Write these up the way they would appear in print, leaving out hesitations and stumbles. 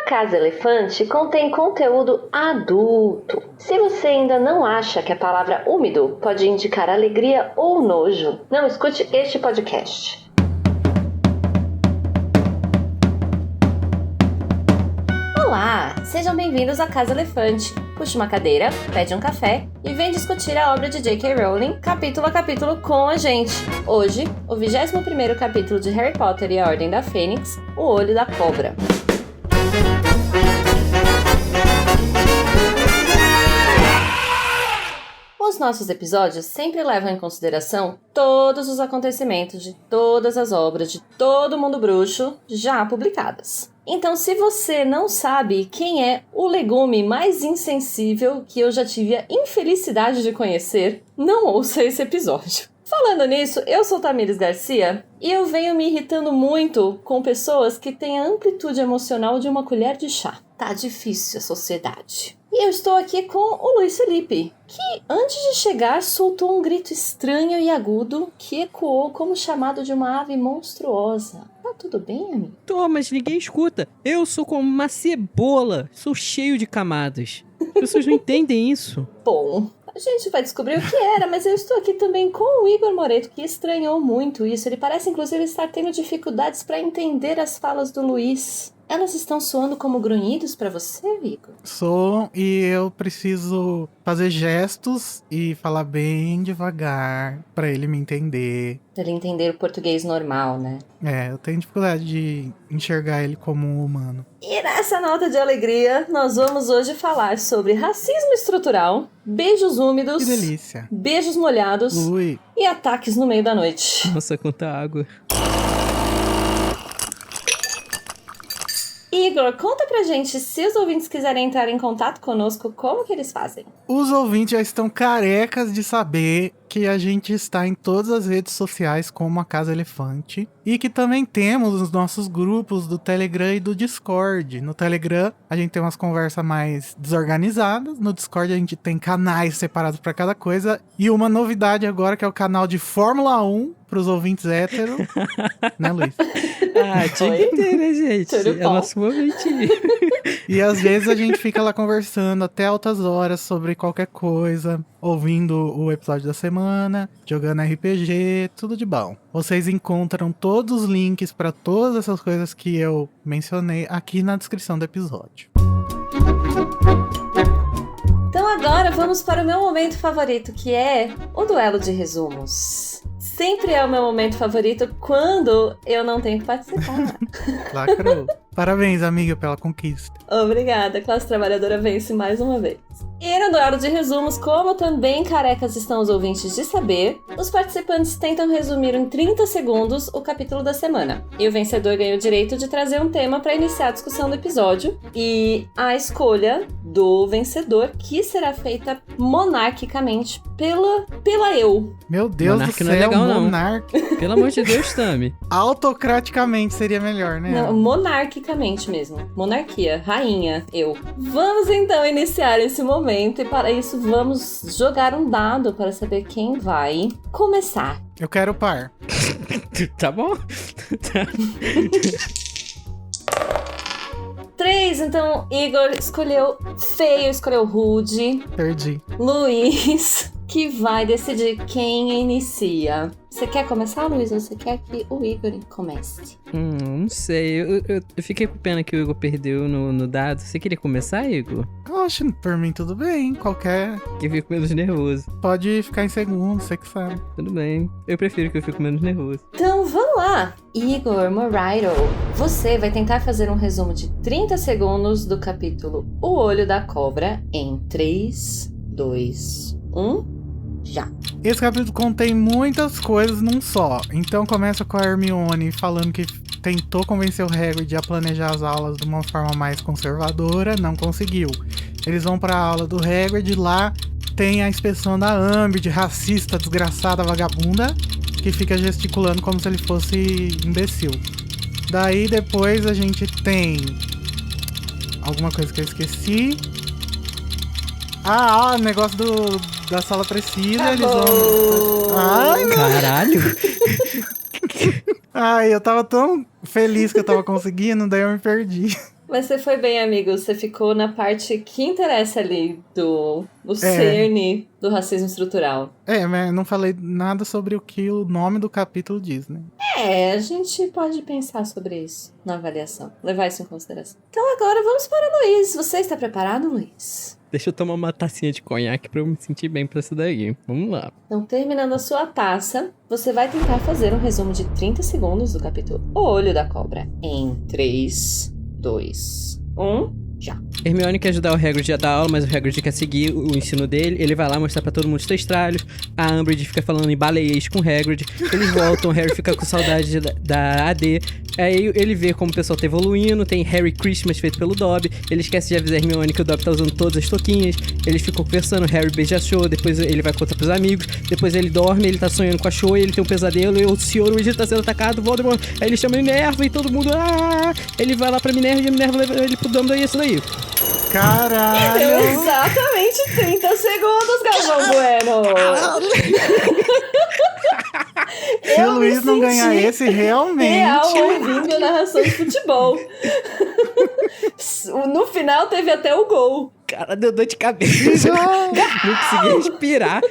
A Casa Elefante contém conteúdo adulto. Se você ainda não acha que a palavra úmido pode indicar alegria ou nojo, não escute este podcast. Olá, sejam bem-vindos à Casa Elefante. Puxe uma cadeira, pede um café e vem discutir a obra de J.K. Rowling capítulo a capítulo com a gente. Hoje, o 21º capítulo de Harry Potter e a Ordem da Fênix, O Olho da Cobra. Os nossos episódios sempre levam em consideração todos os acontecimentos de todas as obras de todo mundo bruxo já publicadas. Então, se você não sabe quem é o legume mais insensível que eu já tive a infelicidade de conhecer, não ouça esse episódio. Falando nisso, eu sou Tamires Garcia e eu venho me irritando muito com pessoas que têm a amplitude emocional de uma colher de chá. Tá difícil a sociedade. E eu estou aqui com o Luiz Felipe, que antes de chegar soltou um grito estranho e agudo que ecoou como o chamado de uma ave monstruosa. Tá tudo bem, amigo? Tô, mas ninguém escuta. Eu sou como uma cebola, sou cheio de camadas. As pessoas não entendem isso. Bom, a gente vai descobrir o que era, mas eu estou aqui também com o Igor Moreto, que estranhou muito isso. Ele parece, inclusive, estar tendo dificuldades para entender as falas do Luiz. Elas estão soando como grunhidos pra você, Igor? Sou, e eu preciso fazer gestos e falar bem devagar pra ele me entender. Pra ele entender o português normal, né? Eu tenho dificuldade de enxergar ele como um humano. E nessa nota de alegria, nós vamos hoje falar sobre racismo estrutural, beijos úmidos, Que delícia. beijos molhados Ui. e ataques no meio da noite. Nossa, quanta água. Igor, conta pra gente, se os ouvintes quiserem entrar em contato conosco, como que eles fazem? Os ouvintes já estão carecas de saber que a gente está em todas as redes sociais como a Casa Elefante e que também temos os nossos grupos do Telegram e do Discord. No Telegram a gente tem umas conversas mais desorganizadas, no Discord a gente tem canais separados para cada coisa e uma novidade agora que é o canal de Fórmula 1 pros ouvintes héteros, né, Luiz? Ah, tinha que ter, né, gente? Tudo É bom. nosso momentinho. E às vezes a gente fica lá conversando até altas horas sobre qualquer coisa, ouvindo o episódio da semana, jogando RPG, tudo de bom. Vocês encontram todos os links para todas essas coisas que eu mencionei aqui na descrição do episódio. Então agora vamos para o meu momento favorito, que é o duelo de resumos. Sempre é o meu momento favorito quando eu não tenho que participar. Lacrou. Parabéns, amiga, pela conquista. Obrigada, a classe trabalhadora vence mais uma vez. E no duelo de resumos, como também carecas estão os ouvintes de saber, os participantes tentam resumir em 30 segundos o capítulo da semana. E o vencedor ganha o direito de trazer um tema para iniciar a discussão do episódio. E a escolha do vencedor, que será feita monarquicamente pela eu. Meu Deus Monarca do não é céu, legal, não. monarca. Pelo amor de Deus, Tami. Autocraticamente seria melhor, né? Não, monarquicamente mesmo. Monarquia, rainha, eu. Vamos então iniciar esse momento e para isso vamos jogar um dado para saber quem vai começar. Eu quero par. Tá bom? 3, então Igor escolheu feio, escolheu rude. Perdi. Luiz, que vai decidir quem inicia. Você quer começar, Luiz? Ou você quer que o Igor comece? Não sei. Eu fiquei com pena que o Igor perdeu no dado. Você queria começar, Igor? Eu acho, por mim, tudo bem. Qualquer... Que eu fico menos nervoso. Pode ficar em segundo, você que sabe. Tudo bem. Eu prefiro que eu fico menos nervoso. Então vamos lá! Igor Moraito, você vai tentar fazer um resumo de 30 segundos do capítulo O Olho da Cobra em 3, 2, 1, já! Esse capítulo contém muitas coisas num só. Então começa com a Hermione falando que tentou convencer o Hagrid a planejar as aulas de uma forma mais conservadora, não conseguiu. Eles vão pra aula do Hagrid, lá tem a inspeção da Umbridge, racista, desgraçada, vagabunda, que fica gesticulando como se ele fosse imbecil. Daí depois a gente tem alguma coisa que eu esqueci. O negócio da sala precisa, eles vão... Ai, meu... Caralho! Ai, eu tava tão feliz que eu tava conseguindo, daí eu me perdi. Mas você foi bem, amigo. Você ficou na parte que interessa ali do cerne do racismo estrutural. Mas não falei nada sobre o que o nome do capítulo diz, né? A gente pode pensar sobre isso na avaliação. Levar isso em consideração. Então agora vamos para o Luiz. Você está preparado, Luiz? Deixa eu tomar uma tacinha de conhaque pra eu me sentir bem pra isso daí. Vamos lá. Então, terminando a sua taça, você vai tentar fazer um resumo de 30 segundos do capítulo O Olho da Cobra. Em 3, 2, 1... já. Hermione quer ajudar o Hagrid a dar aula, mas o Hagrid quer seguir o ensino dele. Ele vai lá mostrar pra todo mundo os testralhos. A Umbridge fica falando em baleiês com o Hagrid. Eles voltam, o Harry fica com saudade da AD. Aí ele vê como o pessoal tá evoluindo. Tem Harry Christmas feito pelo Dobby. Ele esquece de avisar a Hermione que o Dobby tá usando todas as toquinhas. Eles ficam conversando, o Harry beija a Cho. Depois ele vai contar pros amigos. Depois ele dorme, ele tá sonhando com a Cho. Ele tem um pesadelo e o Sr. Weasley tá sendo atacado. Voldemort. Aí ele chama Minerva e todo mundo... Ele vai lá pra Minerva e a Minerva leva ele pro Dumbledore e é isso daí. Caralho! Deu exatamente 30 segundos, Galvão Bueno! Se o Luiz não ganhar esse, realmente... real ouvindo a narração de futebol. No final teve até o gol. Cara, deu dor de cabeça. Não consegui respirar.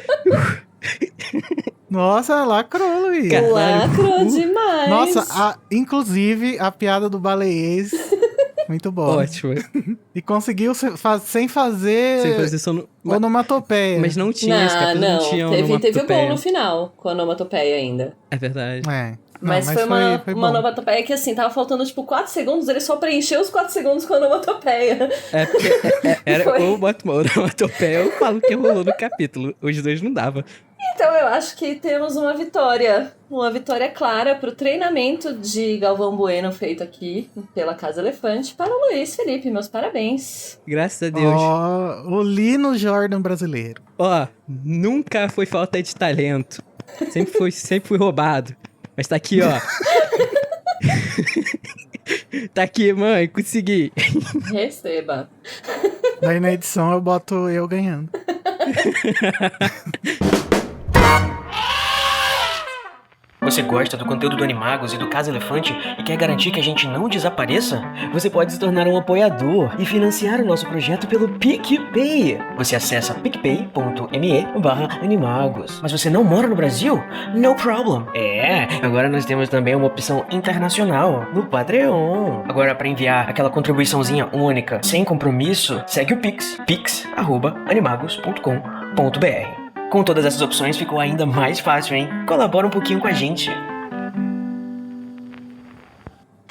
Nossa, lacrou, Luiz. Caralho. Lacrou demais. Nossa, inclusive a piada do baleiês... Muito bom. Ótimo. E conseguiu sem fazer... Sem fazer som... Onomatopeia. Mas não tinha, esse capítulo não tinha teve o gol onomatopeia. no final, com a onomatopeia ainda. É verdade. Mas foi uma onomatopeia que, assim, tava faltando, 4 segundos, ele só preencheu os 4 segundos com a onomatopeia. É porque era ou onomatopeia ou falo que rolou no capítulo. Os dois não dava. Então eu acho que temos uma vitória clara pro treinamento de Galvão Bueno feito aqui pela Casa Elefante para o Luiz Felipe. Meus parabéns. Graças a Deus. O Lino Jordan brasileiro. Nunca foi falta de talento. Sempre fui roubado. Mas tá aqui, ó. Tá aqui, mãe, consegui. Receba. Daí na edição eu boto eu ganhando. Você gosta do conteúdo do Animagos e do Casa Elefante e quer garantir que a gente não desapareça? Você pode se tornar um apoiador e financiar o nosso projeto pelo PicPay. Você acessa picpay.me/animagos. Mas você não mora no Brasil? No problem. Agora nós temos também uma opção internacional no Patreon. Agora, para enviar aquela contribuiçãozinha única, sem compromisso, segue o Pix, pix@animagos.com.br. Com todas essas opções ficou ainda mais fácil, hein? Colabora um pouquinho com a gente.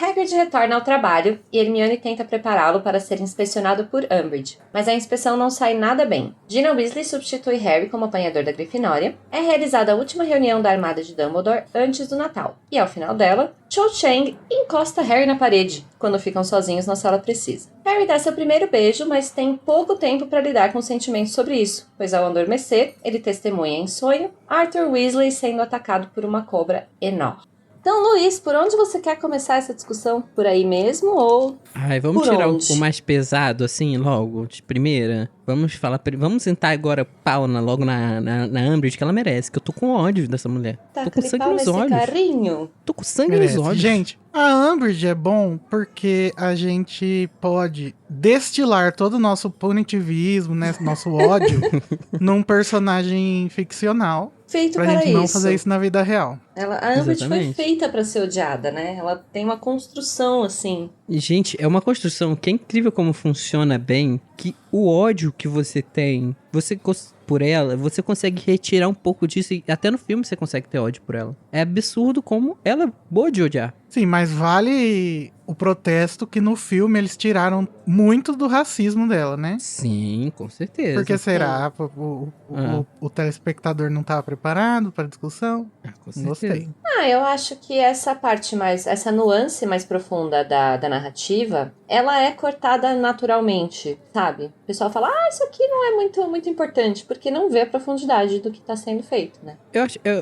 Hagrid retorna ao trabalho e Hermione tenta prepará-lo para ser inspecionado por Umbridge, mas a inspeção não sai nada bem. Gina Weasley substitui Harry como apanhador da Grifinória. É realizada a última reunião da Armada de Dumbledore antes do Natal, e ao final dela, Cho Chang encosta Harry na parede quando ficam sozinhos na sala precisa. Harry dá seu primeiro beijo, mas tem pouco tempo para lidar com sentimentos sobre isso, pois ao adormecer, ele testemunha em sonho Arthur Weasley sendo atacado por uma cobra enorme. Então, Luiz, por onde você quer começar essa discussão? Por aí mesmo ou vamos por tirar onde? o mais pesado, assim, logo, de primeira. Vamos sentar agora pau logo na Umbridge, que ela merece, que eu tô com ódio dessa mulher. Tô com sangue nos olhos. Carrinho. Tô com sangue Merece. nos olhos. Gente, a Umbridge é bom porque a gente pode destilar todo o nosso punitivismo, né, nosso ódio, num personagem ficcional. Feito Pra para gente isso. não fazer isso na vida real. A Umbridge foi Exatamente. feita pra ser odiada, né? Ela tem uma construção, assim. E, gente, é uma construção que é incrível como funciona bem, que o ódio que você tem, por ela, você consegue retirar um pouco disso, e até no filme você consegue ter ódio por ela. É absurdo como ela é boa de odiar. Sim, mas vale o protesto que no filme eles tiraram muito do racismo dela, né? Sim, com certeza. Porque será? O telespectador não estava preparado para a discussão? Com certeza. Gostei. Eu acho que essa nuance mais profunda da narrativa, ela é cortada naturalmente, sabe? O pessoal fala, isso aqui não é muito importante, porque não vê a profundidade do que tá sendo feito, né?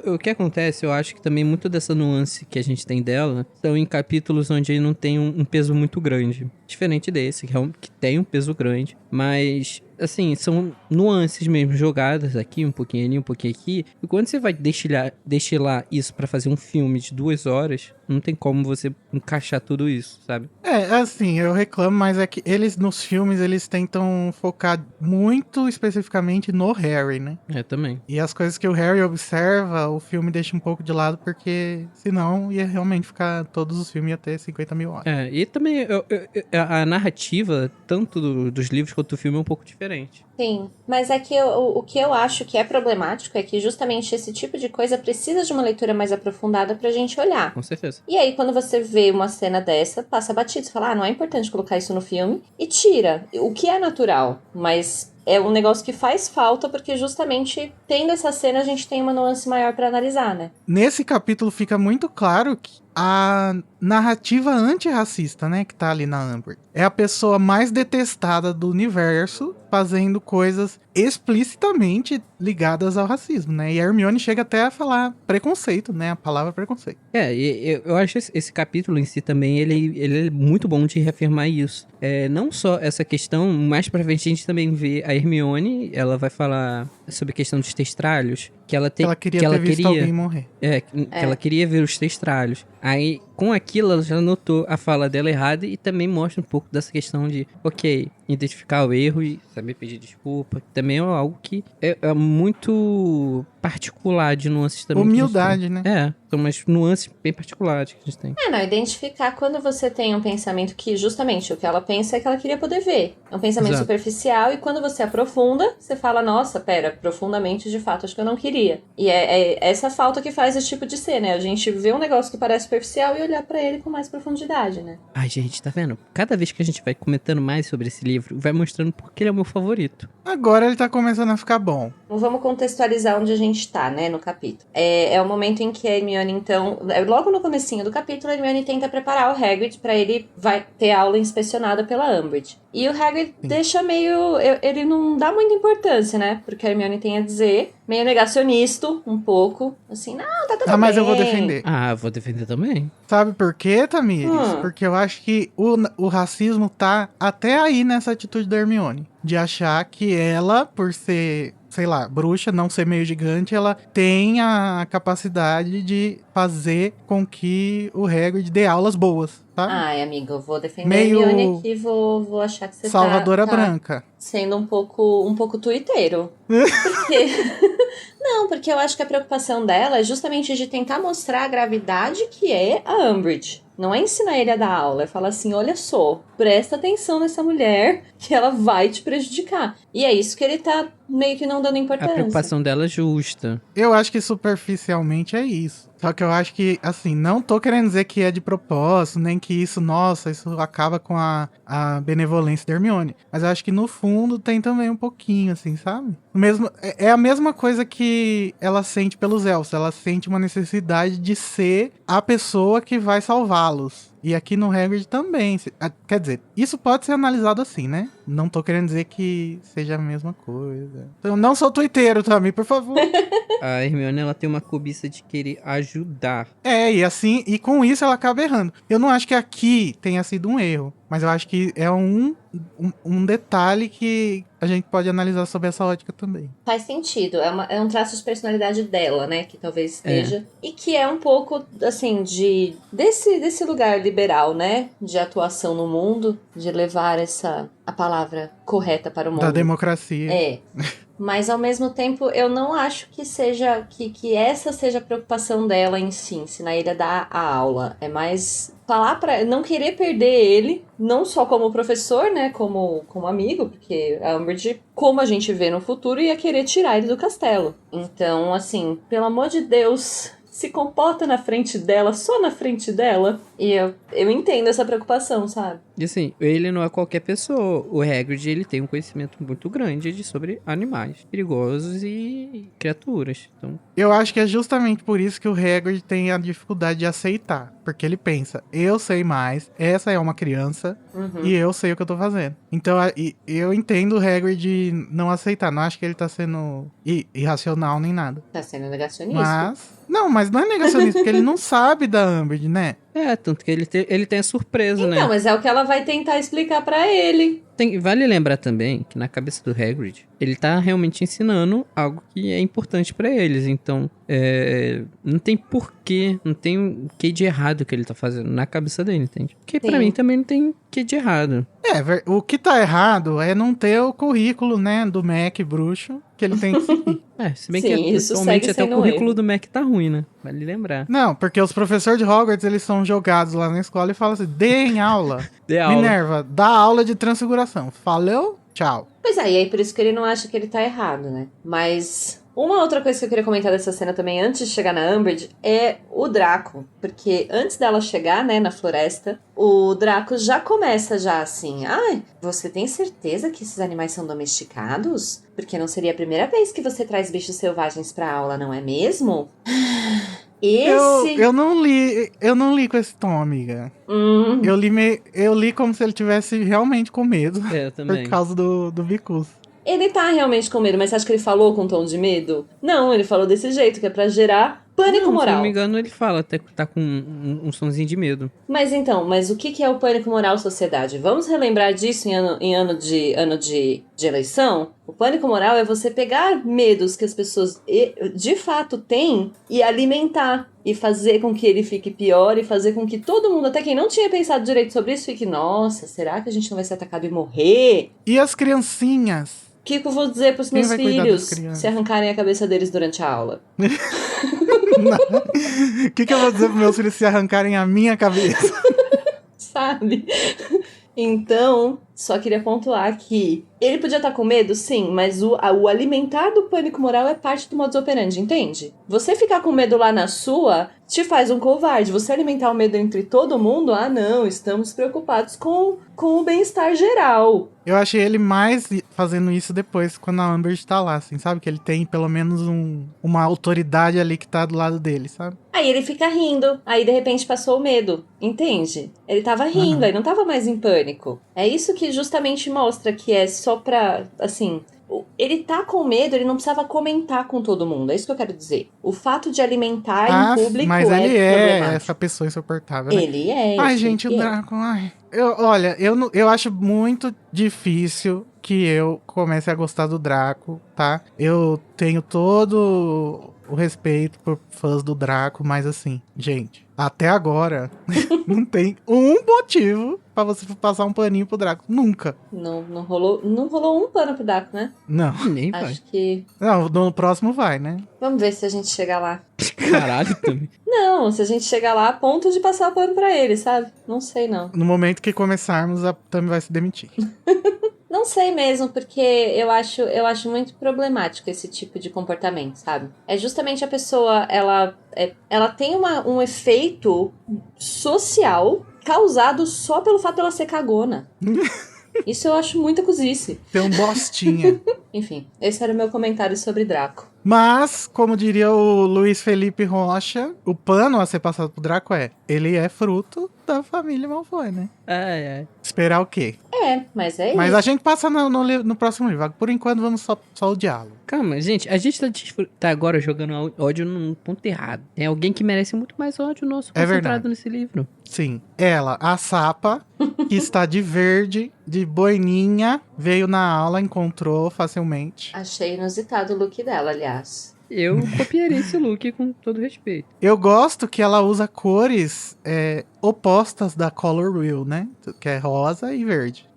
O que acontece, eu acho que também muito dessa nuance que a gente tem dela são em capítulos onde ele não tem um peso muito grande. Diferente desse, que tem um peso grande. Mas assim, são nuances mesmo, jogadas aqui, um pouquinho ali, um pouquinho aqui. E quando você vai destilar isso pra fazer um filme de 2 horas, não tem como você encaixar tudo isso, sabe? Assim, eu reclamo, mas é que eles, nos filmes, eles tentam focar muito especificamente no Harry, né? Também. E as coisas que o Harry observa, o filme deixa um pouco de lado, porque senão ia realmente ficar, todos os filmes ia ter 50 mil horas. E também a narrativa, tanto dos livros quanto do filme, é um pouco diferente. Sim, mas é que o que eu acho que é problemático é que justamente esse tipo de coisa precisa de uma leitura mais aprofundada pra gente olhar. Com certeza. E aí, quando você vê uma cena dessa, passa batido, você fala, não é importante colocar isso no filme, e tira, o que é natural, mas é um negócio que faz falta, porque justamente tendo essa cena a gente tem uma nuance maior pra analisar, né? Nesse capítulo fica muito claro que a narrativa antirracista, né, que tá ali na Amber, é a pessoa mais detestada do universo fazendo coisas explicitamente ligadas ao racismo, né? E a Hermione chega até a falar preconceito, né? A palavra preconceito. Eu acho esse capítulo em si também, ele é muito bom de reafirmar isso. Não só essa questão, mais pra frente a gente também vê a Hermione, ela vai falar sobre a questão dos testralhos, que ela queria ter visto alguém morrer. Que ela queria ver os testralhos. Aí, com aquilo, ela já notou a fala dela errada e também mostra um pouco dessa questão de, identificar o erro e saber pedir desculpa. Também é algo que é muito particular de nuances também. Humildade, né? São umas nuances bem particulares que a gente tem. Não, identificar quando você tem um pensamento que justamente o que ela pensa é que ela queria poder ver. É um pensamento Exato. Superficial e quando você aprofunda, você fala, nossa, pera, profundamente de fato, acho que eu não queria. E é essa falta que faz esse tipo de ser, né? A gente vê um negócio que parece superficial e olhar pra ele com mais profundidade, né? Ai, gente, tá vendo? Cada vez que a gente vai comentando mais sobre esse livro, vai mostrando porque ele é o meu favorito. Agora ele tá começando a ficar bom. Vamos contextualizar onde a gente tá, né, no capítulo. É o momento em que a Hermione, então... Logo no comecinho do capítulo, a Hermione tenta preparar o Hagrid pra ele vai ter aula inspecionada pela Umbridge. E o Hagrid deixa meio... Ele não dá muita importância, né? Porque a Hermione tem a dizer... Meio negacionista, um pouco. Assim, não, tá tudo bem. Mas eu vou defender. Eu vou defender também. Sabe por quê, Tamires? Porque eu acho que o racismo tá até aí nessa atitude da Hermione. De achar que ela, por ser, sei lá, bruxa, não ser meio gigante, ela tem a capacidade de fazer com que o Hagrid dê aulas boas, tá? Ai, amiga, eu vou defender meio a Hermione aqui, vou achar que você Salvadora tá Branca. sendo um pouco tuiteiro. Porque... Não, porque eu acho que a preocupação dela é justamente de tentar mostrar a gravidade que é a Umbridge. Não é ensinar ele a dar aula, é falar assim, olha só, presta atenção nessa mulher que ela vai te prejudicar. E é isso que ele tá meio que não dando importância. A preocupação dela é justa. Eu acho que superficialmente é isso. Só que eu acho que, assim, não tô querendo dizer que é de propósito, nem que isso, nossa, isso acaba com a benevolência da Hermione. Mas eu acho que no fundo tem também um pouquinho, assim, sabe? É a mesma coisa que ela sente pelos elfos. Ela sente uma necessidade de ser a pessoa que vai salvá-los. E aqui no Hagrid também. Quer dizer, isso pode ser analisado assim, né? Não tô querendo dizer que seja a mesma coisa. Eu não sou tuiteiro, Tami, por favor. A Hermione, ela tem uma cobiça de querer ajudar. E com isso ela acaba errando. Eu não acho que aqui tenha sido um erro. Mas eu acho que é um detalhe que a gente pode analisar sob essa ótica também. Faz sentido. É um traço de personalidade dela, né? Que talvez esteja. E que é um pouco, assim, desse lugar liberal, né? De atuação no mundo. De levar a palavra correta para o mundo. Da democracia. Mas, ao mesmo tempo, eu não acho que seja... Que essa seja a preocupação dela em si. Ensinar ele a dar a aula. É mais... falar pra... Não querer perder ele, não só como professor, né? Como amigo, porque a Umbridge, como a gente vê no futuro, ia querer tirar ele do castelo. Então, assim, pelo amor de Deus, se comporta na frente dela, só na frente dela. E eu entendo essa preocupação, sabe? E assim, ele não é qualquer pessoa. O Hagrid, ele tem um conhecimento muito grande sobre animais perigosos e criaturas. Então... eu acho que é justamente por isso que o Hagrid tem a dificuldade de aceitar. Porque ele pensa, eu sei mais, essa é uma criança e eu sei o que eu tô fazendo. Então, eu entendo o Hagrid não aceitar. Não acho que ele tá sendo irracional nem nada. Tá sendo negacionista. Mas não é negacionista, porque ele não sabe da Umbridge, né? Tanto que ele tem a surpresa, né? Então, mas é o que ela vai tentar explicar pra ele. Vale lembrar também que na cabeça do Hagrid, ele tá realmente ensinando algo que é importante pra eles. Então, não tem porquê, não tem o que de errado que ele tá fazendo na cabeça dele, entende? Porque pra Sim. mim também não tem o que de errado. O que tá errado é não ter o currículo, né, do Mac bruxo que ele tem que seguir. Se bem Sim, que isso atualmente segue até o sendo um currículo erro. do Mac tá ruim, né? Vale lembrar. Não, porque os professores de Hogwarts, eles são jogados lá na escola e falam assim, deem aula. Dê aula. Minerva, dá aula de transfiguração. Falou? Tchau. Pois é, e aí por isso que ele não acha que ele tá errado, né? Mas uma outra coisa que eu queria comentar dessa cena também, antes de chegar na Umbridge, é o Draco. Porque antes dela chegar, né, na floresta, o Draco já começa já assim, ai, você tem certeza que esses animais são domesticados? Porque não seria a primeira vez que você traz bichos selvagens pra aula, não é mesmo? Eu não li com esse tom, amiga. Eu li como se ele tivesse realmente com medo. Eu também. Por causa do Bicus. Ele tá realmente com medo, mas você acha que ele falou com tom de medo? Não, ele falou desse jeito, que é pra gerar pânico Se moral. não me engano, ele fala até que tá com um sonzinho de medo. Mas então, o que é o pânico moral sociedade? Vamos relembrar disso em ano de eleição? O pânico moral é você pegar medos que as pessoas de fato têm e alimentar. E fazer com que ele fique pior e fazer com que todo mundo, até quem não tinha pensado direito sobre isso, fique, nossa, será que a gente não vai ser atacado e morrer? E as criancinhas? O que eu vou dizer pros Quem meus vai cuidar filhos das crianças? se arrancarem a cabeça deles durante a aula? O que eu vou dizer pros meus filhos se arrancarem a minha cabeça? Sabe? Então, só queria pontuar que ele podia estar com medo, sim, mas o alimentar do pânico moral é parte do modus operandi, entende? Você ficar com medo lá na sua te faz um covarde. Você alimentar o medo entre todo mundo, não, estamos preocupados com o bem-estar geral. Eu achei ele mais fazendo isso depois, quando a Umbridge tá lá, assim, sabe? Que ele tem pelo menos uma autoridade ali que tá do lado dele, sabe? Aí ele fica rindo, aí de repente passou o medo, entende? Ele tava rindo, aí não tava mais em pânico. É isso que justamente mostra que é só pra, assim... Ele tá com medo, ele não precisava comentar com todo mundo, é isso que eu quero dizer. O fato de alimentar em público mas ele é problemático. essa pessoa insuportável, né? Ele é. Ai, gente, o Draco, ai... Eu acho muito difícil que eu comece a gostar do Draco, tá? Eu tenho todo o respeito por fãs do Draco, mas assim, gente, até agora não tem um motivo pra você passar um paninho pro Draco. Nunca. Não rolou um pano pro Draco, né? Não. Nem vai. Acho que... Não, no próximo vai, né? Vamos ver se a gente chegar lá. Caralho, também. Não, se a gente chegar lá a ponto de passar pano pra ele, sabe? Não sei, não. No momento que começarmos, a Tami vai se demitir. Não sei mesmo, porque eu acho muito problemático esse tipo de comportamento, sabe? É justamente a pessoa, ela tem um efeito social causado só pelo fato dela ser cagona. Isso eu acho muita cozice. Tem um bostinha. Enfim, esse era o meu comentário sobre Draco. Mas, como diria o Luiz Felipe Rocha, o pano a ser passado pro Draco ele é fruto da família Malfoy, né? Ai. Esperar o quê? Mas é Mas isso. a gente passa no próximo livro. Por enquanto, vamos só o diálogo. Calma, gente, a gente tá agora jogando ódio num ponto errado. Tem alguém que merece muito mais ódio nosso É concentrado verdade. nesse livro. Sim, ela, a Sapa, que está de verde, de boininha, veio na aula, encontrou facilmente. Achei inusitado o look dela, aliás. Eu copiaria esse look com todo respeito. Eu gosto que ela usa cores opostas da Color Wheel, né? Que é rosa e verde.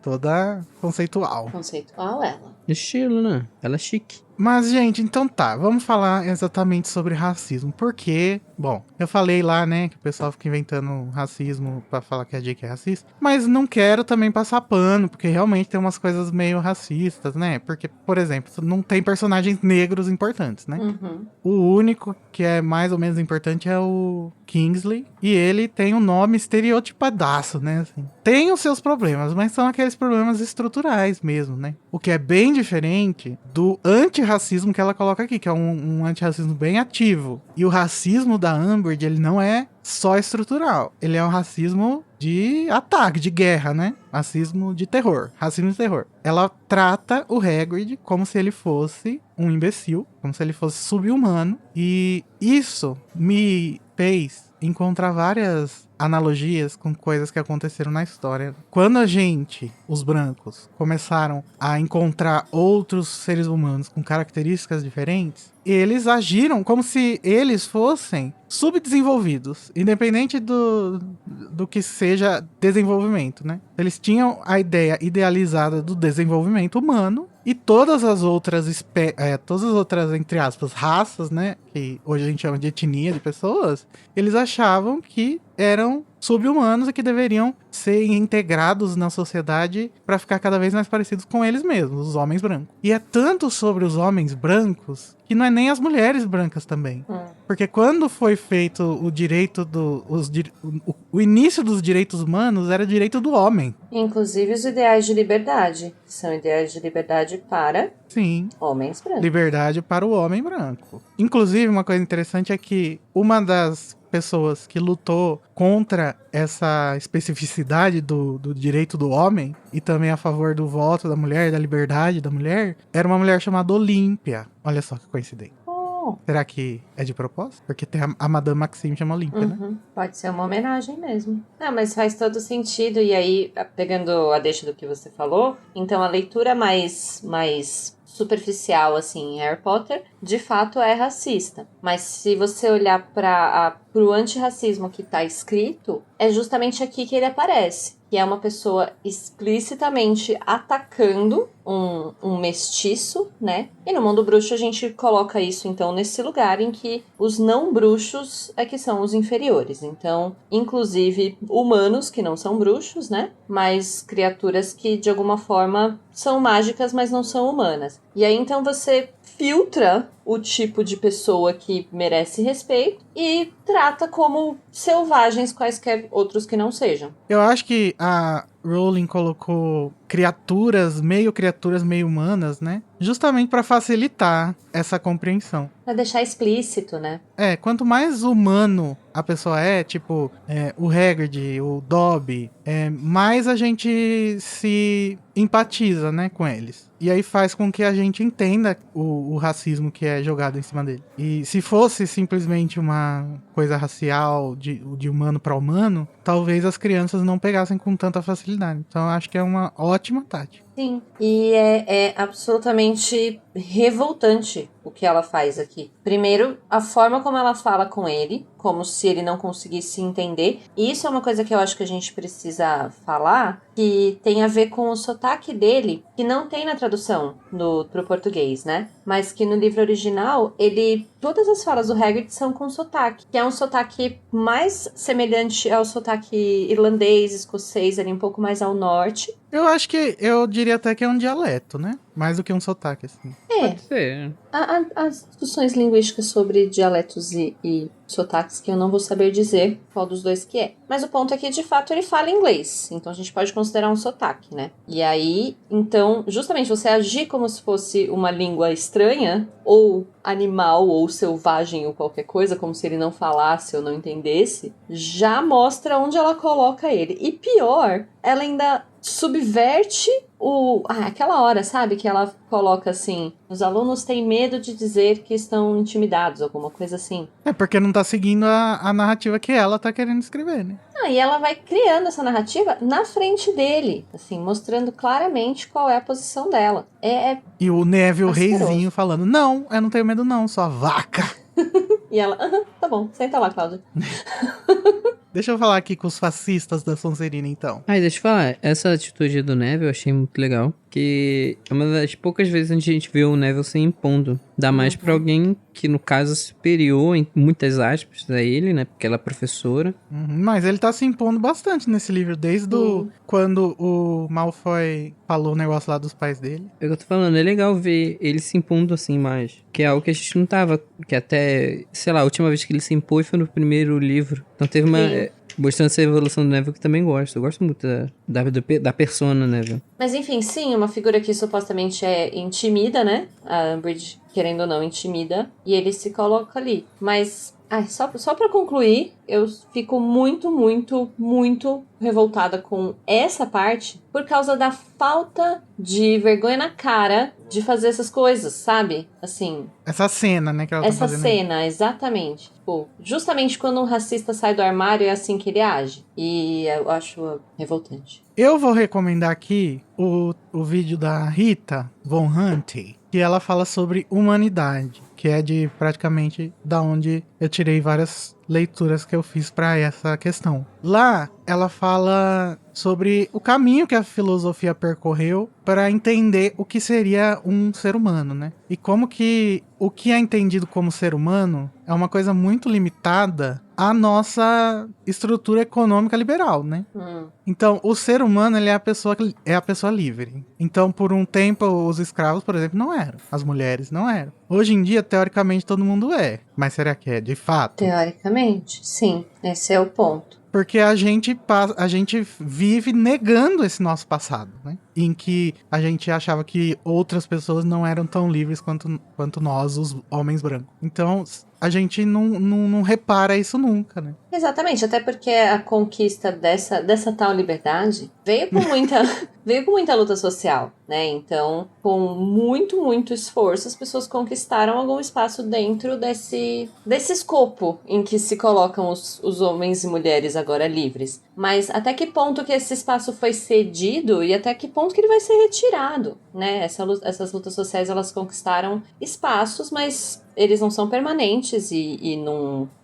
Toda conceitual. Conceitual ela. Estilo, né? Ela é chique. Mas, gente, então tá, vamos falar exatamente sobre racismo. Porque, bom, eu falei lá, né, que o pessoal fica inventando racismo pra falar que a Jake é racista. Mas não quero também passar pano, porque realmente tem umas coisas meio racistas, né? Porque, por exemplo, não tem personagens negros importantes, né? O único que é mais ou menos importante é o Kingsley. E ele tem um nome estereotipadaço, né? Assim. Tem os seus problemas, mas são aqueles problemas estruturais mesmo, né? O que é bem diferente do antirracismo que ela coloca aqui, que é um antirracismo bem ativo. E o racismo da Umbridge, ele não é só estrutural. Ele é um racismo de ataque, de guerra, né? Racismo de terror. Racismo de terror. Ela trata o Hagrid como se ele fosse um imbecil, como se ele fosse sub-humano. E isso me fez encontrar várias analogias com coisas que aconteceram na história. Quando a gente, os brancos, começaram a encontrar outros seres humanos com características diferentes, eles agiram como se eles fossem subdesenvolvidos, independente do que seja desenvolvimento, né? Eles tinham a ideia idealizada do desenvolvimento humano e todas as outras, entre aspas, raças, né? Que hoje a gente chama de etnia de pessoas, eles achavam que eram sub-humanos e que deveriam ser integrados na sociedade para ficar cada vez mais parecidos com eles mesmos, os homens brancos. E é tanto sobre os homens brancos que não é nem as mulheres brancas também. Porque quando foi feito o direito o início dos direitos humanos era direito do homem. Inclusive os ideais de liberdade, que são ideais de liberdade para Sim. homens brancos. Liberdade para o homem branco. Inclusive, uma coisa interessante é que uma das pessoas que lutou contra essa especificidade do direito do homem e também a favor do voto da mulher, da liberdade da mulher, era uma mulher chamada Olímpia. Olha só que coincidência. Será que é de propósito? Porque tem a Madame Maxime chama Olímpia, né? Pode ser uma homenagem mesmo. Não, mas faz todo sentido. E aí, pegando a deixa do que você falou, então a leitura mais superficial, assim, em Harry Potter, de fato é racista. Mas se você olhar pro antirracismo que tá escrito, é justamente aqui que ele aparece. Que é uma pessoa explicitamente atacando um mestiço, né? E no mundo bruxo a gente coloca isso, então, nesse lugar em que os não bruxos é que são os inferiores. Então, inclusive humanos que não são bruxos, né? Mas criaturas que, de alguma forma, são mágicas, mas não são humanas. E aí, então, você filtra o tipo de pessoa que merece respeito e trata como selvagens quaisquer outros que não sejam. Eu acho que a Rowling colocou criaturas meio humanas, né? Justamente para facilitar essa compreensão. Pra deixar explícito, né? Quanto mais humano a pessoa tipo o Hagrid, o Dobby, mais a gente se empatiza, né, com eles. E aí faz com que a gente entenda o racismo que é jogado em cima dele. E se fosse simplesmente uma coisa racial de humano para humano, talvez as crianças não pegassem com tanta facilidade. Então eu acho que é uma ótima tática. Sim, e é absolutamente revoltante o que ela faz aqui. Primeiro, a forma como ela fala com ele, como se ele não conseguisse entender. E isso é uma coisa que eu acho que a gente precisa falar, que tem a ver com o sotaque dele, que não tem na tradução pro português, né? Mas que no livro original, todas as falas do Hagrid são com sotaque, que é um sotaque mais semelhante ao sotaque irlandês, escocês, ali um pouco mais ao norte. Eu diria até que é um dialeto, né? Mais do que um sotaque, assim. Pode ser. As discussões linguísticas sobre dialetos e sotaques que eu não vou saber dizer qual dos dois que é. Mas o ponto é que, de fato, ele fala inglês. Então, a gente pode considerar um sotaque, né? E aí, então, justamente, você agir como se fosse uma língua estranha, ou animal, ou selvagem, ou qualquer coisa, como se ele não falasse ou não entendesse, já mostra onde ela coloca ele. E pior, ela ainda subverte aquela hora, sabe? Que ela coloca assim, os alunos têm medo de dizer que estão intimidados, alguma coisa assim. Porque não tá seguindo a narrativa que ela tá querendo escrever, né? E ela vai criando essa narrativa na frente dele, assim, mostrando claramente qual é a posição dela. E o Neville, o asqueroso. reizinho, falando, não, eu não tenho medo não, sua vaca. E ela, tá bom, senta lá, Cláudia. Deixa eu falar aqui com os fascistas da Sonserina, então. Deixa eu falar, essa atitude do Neville eu achei muito legal, que é uma das poucas vezes onde a gente vê o Neville se impondo. Dá mais pra alguém que, no caso, é superior, em muitas aspas, a ele, né, porque ela é professora. Mas ele tá se impondo bastante nesse livro, desde quando o Malfoy falou o negócio lá dos pais dele. É o que eu tô falando, é legal ver ele se impondo assim mais, que é algo que a gente não tava, que até, sei lá, a última vez que ele se impôs foi no primeiro livro. Então teve uma... mostrando essa evolução do Neville que eu também gosto. Eu gosto muito da persona Neville. Mas enfim, sim, uma figura que supostamente intimida, né? A Umbridge, querendo ou não, intimida. E ele se coloca ali. Mas Só pra concluir, eu fico muito, muito, muito revoltada com essa parte por causa da falta de vergonha na cara de fazer essas coisas, sabe? Assim, Essa cena, né, que ela tá essa fazendo aí. cena, exatamente. Tipo, justamente quando um racista sai do armário é assim que ele age. E eu acho revoltante. Eu vou recomendar aqui o vídeo da Rita Von Hunt, que ela fala sobre humanidade, que é de praticamente da onde eu tirei várias leituras que eu fiz para essa questão. Lá, ela fala sobre o caminho que a filosofia percorreu para entender o que seria um ser humano, né? E como que o que é entendido como ser humano é uma coisa muito limitada à nossa estrutura econômica liberal, né? Então, o ser humano, ele é a pessoa livre. Então, por um tempo, os escravos, por exemplo, não eram. As mulheres não eram. Hoje em dia, teoricamente, todo mundo é. Mas será que é de fato? Teoricamente, sim. Esse é o ponto. Porque a gente vive negando esse nosso passado, né? Em que a gente achava que outras pessoas não eram tão livres quanto nós, os homens brancos. Então, a gente não repara isso nunca, né? Exatamente, até porque a conquista dessa tal liberdade veio com muita luta social, né? Então, com muito, muito esforço, as pessoas conquistaram algum espaço dentro desse escopo em que se colocam os homens e mulheres agora livres. Mas até que ponto que esse espaço foi cedido e até que ponto que ele vai ser retirado, né? Essas lutas sociais, elas conquistaram espaços, mas eles não são permanentes e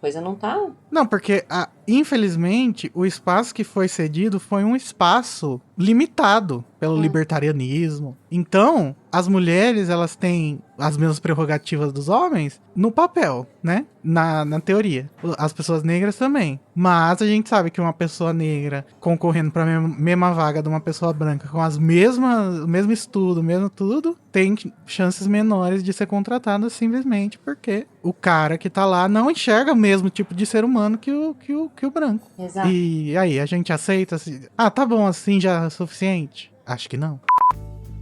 coisa não tá... Não, porque, infelizmente, o espaço que foi cedido foi um espaço limitado pelo libertarianismo. Então, as mulheres, elas têm as mesmas prerrogativas dos homens no papel, né? Na teoria. As pessoas negras também. Mas a gente sabe que uma pessoa negra concorrendo para a mesma vaga de uma pessoa branca com o mesmo estudo, mesmo tudo, tem chances menores de ser contratada simplesmente porque o cara que tá lá não enxerga o mesmo tipo de ser humano que o branco. Exato. E aí, a gente aceita assim, tá bom, assim já é suficiente? Acho que não.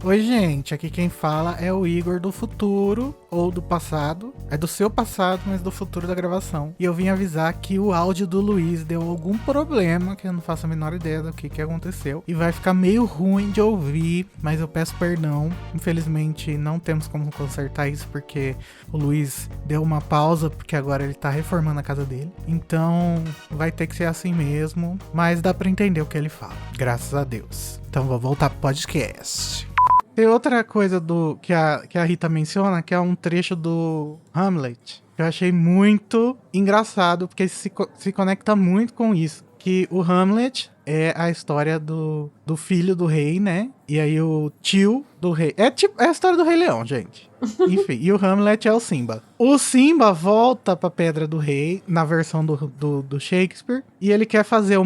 Oi, gente, aqui quem fala é o Igor do futuro, ou do passado. É do seu passado, mas do futuro da gravação. E eu vim avisar que o áudio do Luiz deu algum problema, que eu não faço a menor ideia do que aconteceu. E vai ficar meio ruim de ouvir, mas eu peço perdão. Infelizmente, não temos como consertar isso, porque o Luiz deu uma pausa, porque agora ele tá reformando a casa dele. Então, vai ter que ser assim mesmo, mas dá pra entender o que ele fala. Graças a Deus. Então, vou voltar pro podcast. Tem outra coisa que a Rita menciona, que é um trecho do Hamlet, que eu achei muito engraçado, porque se conecta muito com isso. Que o Hamlet é a história do filho do rei, né? E aí o tio do rei. É a história do Rei Leão, gente. Enfim, e o Hamlet é o Simba. O Simba volta pra Pedra do Rei, na versão do Shakespeare, e ele quer fazer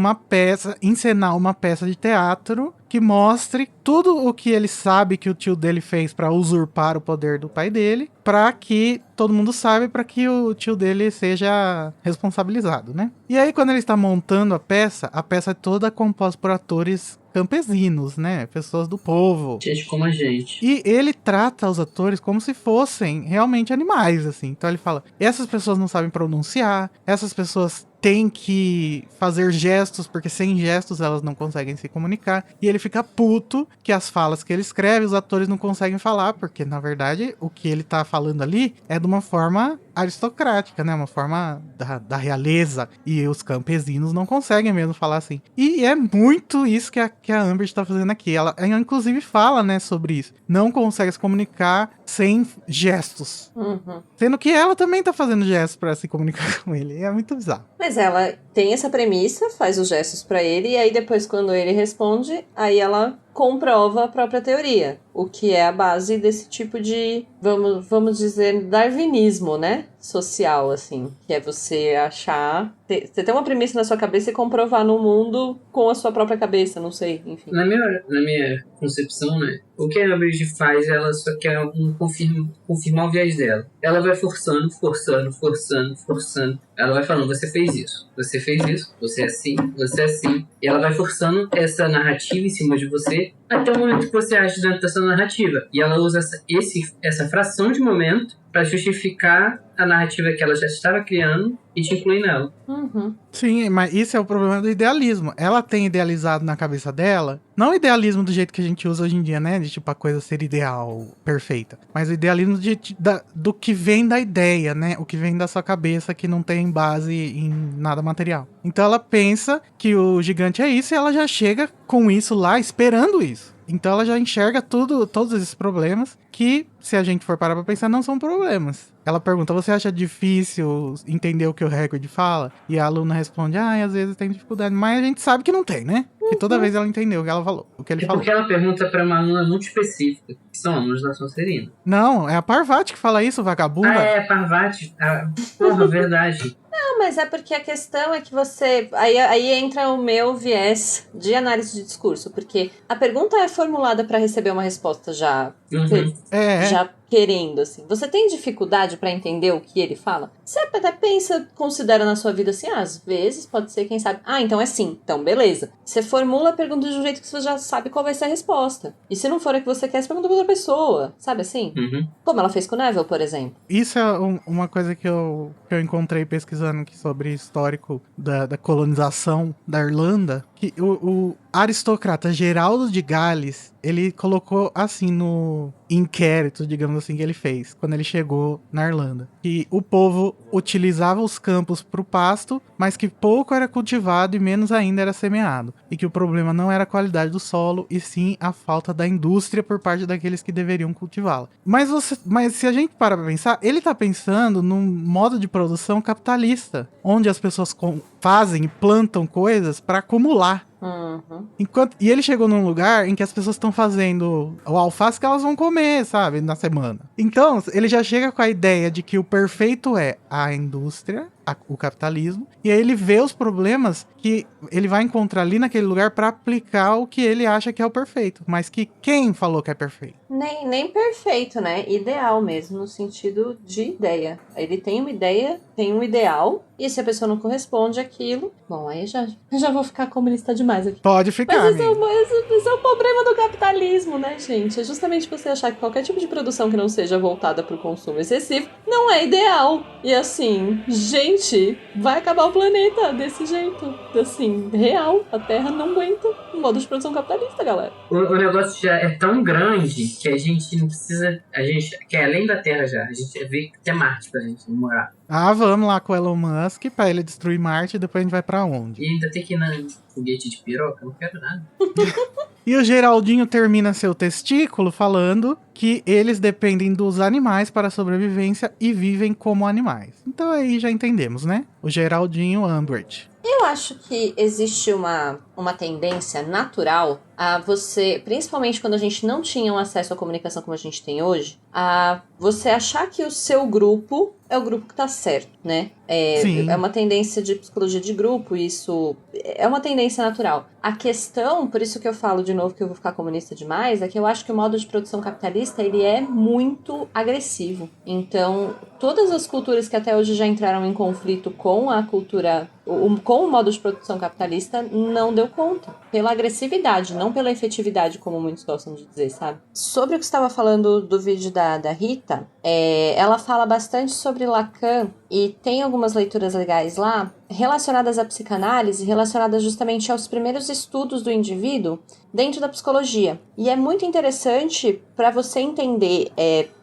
encenar uma peça de teatro que mostre tudo o que ele sabe que o tio dele fez pra usurpar o poder do pai dele, pra que todo mundo saiba, pra que o tio dele seja responsabilizado, né? E aí, quando ele está montando a peça é toda composta por atores campesinos, né? Pessoas do povo. Gente como a gente. E ele trata os atores como se fossem realmente animais, assim. Então ele fala, essas pessoas não sabem pronunciar, essas pessoas têm que fazer gestos, porque sem gestos elas não conseguem se comunicar. E ele fica puto que as falas que ele escreve, os atores não conseguem falar, porque na verdade o que ele tá falando ali é de uma forma aristocrática, né? Uma forma da realeza. E os campesinos não conseguem mesmo falar assim. E é muito isso que a Amber está fazendo aqui. Ela inclusive fala, né, sobre isso. Não consegue se comunicar sem gestos. Sendo que ela também tá fazendo gestos pra se comunicar com ele. É muito bizarro. Mas ela tem essa premissa, faz os gestos pra ele, e aí depois quando ele responde, aí ela comprova a própria teoria. O que é a base desse tipo de, vamos dizer, darwinismo, né? Social, assim. Que é você achar... Você ter uma premissa na sua cabeça e comprovar no mundo com a sua própria cabeça, não sei, enfim. Na minha concepção, né? O que a Bridget faz, ela só quer confirmar o viés dela. Ela vai forçando. Ela vai falando, você fez isso, você é assim. E ela vai forçando essa narrativa em cima de você até o momento que você age dentro dessa narrativa. E ela usa essa fração de momento para justificar a narrativa que ela já estava criando e te incluir nela. Uhum. Sim, mas isso é o problema do idealismo. Ela tem idealizado na cabeça dela, não o idealismo do jeito que a gente usa hoje em dia, né? De tipo a coisa ser ideal, perfeita. Mas o idealismo do que vem da ideia, né? O que vem da sua cabeça, que não tem base em nada material. Então ela pensa que o gigante é isso e ela já chega com isso lá, esperando isso. Então ela já enxerga todos esses problemas que, se a gente for parar pra pensar, não são problemas. Ela pergunta, você acha difícil entender o que o Hagrid fala? E a aluna responde, às vezes tem dificuldade. Mas a gente sabe que não tem, né? Que toda vez ela entendeu o que ela falou, o que ele falou. Porque ela pergunta pra uma aluna muito específica, que são alunos da Sonserina. Não, é a Parvati que fala isso, vagabunda. Parvati. Porra, verdade. Não, mas é porque a questão é que você... Aí entra o meu viés de análise de discurso, porque a pergunta é formulada para receber uma resposta já querendo, assim. Você tem dificuldade para entender o que ele fala? Você até pensa, considera na sua vida assim, às vezes pode ser, quem sabe, então é sim, então beleza. Você formula a pergunta de um jeito que você já sabe qual vai ser a resposta. E se não for a que você quer, você pergunta pra outra pessoa, sabe assim? Como ela fez com o Neville, por exemplo. Isso é uma coisa que eu encontrei pesquisando aqui sobre histórico da colonização da Irlanda, que o aristocrata Geraldo de Gales, ele colocou assim no inquérito, digamos assim, que ele fez, quando ele chegou na Irlanda, que o povo utilizava os campos para o pasto, mas que pouco era cultivado e menos ainda era semeado, e que o problema não era a qualidade do solo, e sim a falta da indústria por parte daqueles que deveriam cultivá-la. Mas se a gente parar para pensar, ele está pensando num modo de produção capitalista, onde as pessoas fazem e plantam coisas para acumular. E ele chegou num lugar em que as pessoas estão fazendo o alface que elas vão comer, sabe, na semana. Então, ele já chega com a ideia de que o perfeito é a indústria, o capitalismo, e aí ele vê os problemas que ele vai encontrar ali naquele lugar para aplicar o que ele acha que é o perfeito, mas que quem falou que é perfeito? Nem perfeito, né? Ideal mesmo, no sentido de ideia. Ele tem uma ideia, tem um ideal, e se a pessoa não corresponde àquilo, bom, aí já vou ficar comunista demais aqui. Pode ficar, mas esse é o problema do capitalismo, né, gente? É justamente você achar que qualquer tipo de produção que não seja voltada para o consumo excessivo não é ideal. E assim, gente, vai acabar o planeta desse jeito. Assim, real. A Terra não aguenta o modo de produção capitalista, galera. O negócio já é tão grande que a gente não precisa... A gente quer além da Terra já. A gente vê que é Marte pra gente morar. Vamos lá com o Elon Musk pra ele destruir Marte e depois a gente vai pra onde? E ainda tem que ir na foguete de piroca? Eu não quero nada. E o Geraldinho termina seu testículo falando que eles dependem dos animais para a sobrevivência e vivem como animais. Então aí já entendemos, né? O Geraldinho Umbridge. Eu acho que existe uma tendência natural a você, principalmente quando a gente não tinha um acesso à comunicação como a gente tem hoje, a você achar que o seu grupo é o grupo que tá certo, né? É uma tendência de psicologia de grupo, isso é uma tendência natural. A questão, por isso que eu falo de novo que eu vou ficar comunista demais, é que eu acho que o modo de produção capitalista, ele é muito agressivo. Então, todas as culturas que até hoje já entraram em conflito com a cultura, com o modo de produção capitalista, não deu conta. Pela agressividade, não pela efetividade, como muitos gostam de dizer, sabe? Sobre o que você estava falando do vídeo da Rita, ela fala bastante sobre Lacan e tem algumas leituras legais lá relacionadas à psicanálise, relacionadas justamente aos primeiros estudos do indivíduo dentro da psicologia. E é muito interessante para você entender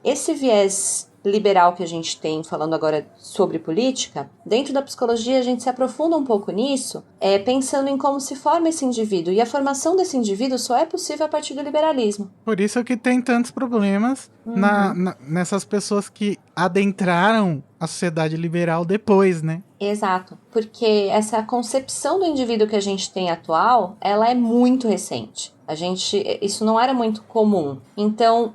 esse viés liberal que a gente tem, falando agora sobre política, dentro da psicologia a gente se aprofunda um pouco nisso, pensando em como se forma esse indivíduo, e a formação desse indivíduo só é possível a partir do liberalismo. Por isso que tem tantos problemas nessas pessoas que adentraram a sociedade liberal depois, né? Exato, porque essa concepção do indivíduo que a gente tem atual, ela é muito recente. Isso não era muito comum. Então,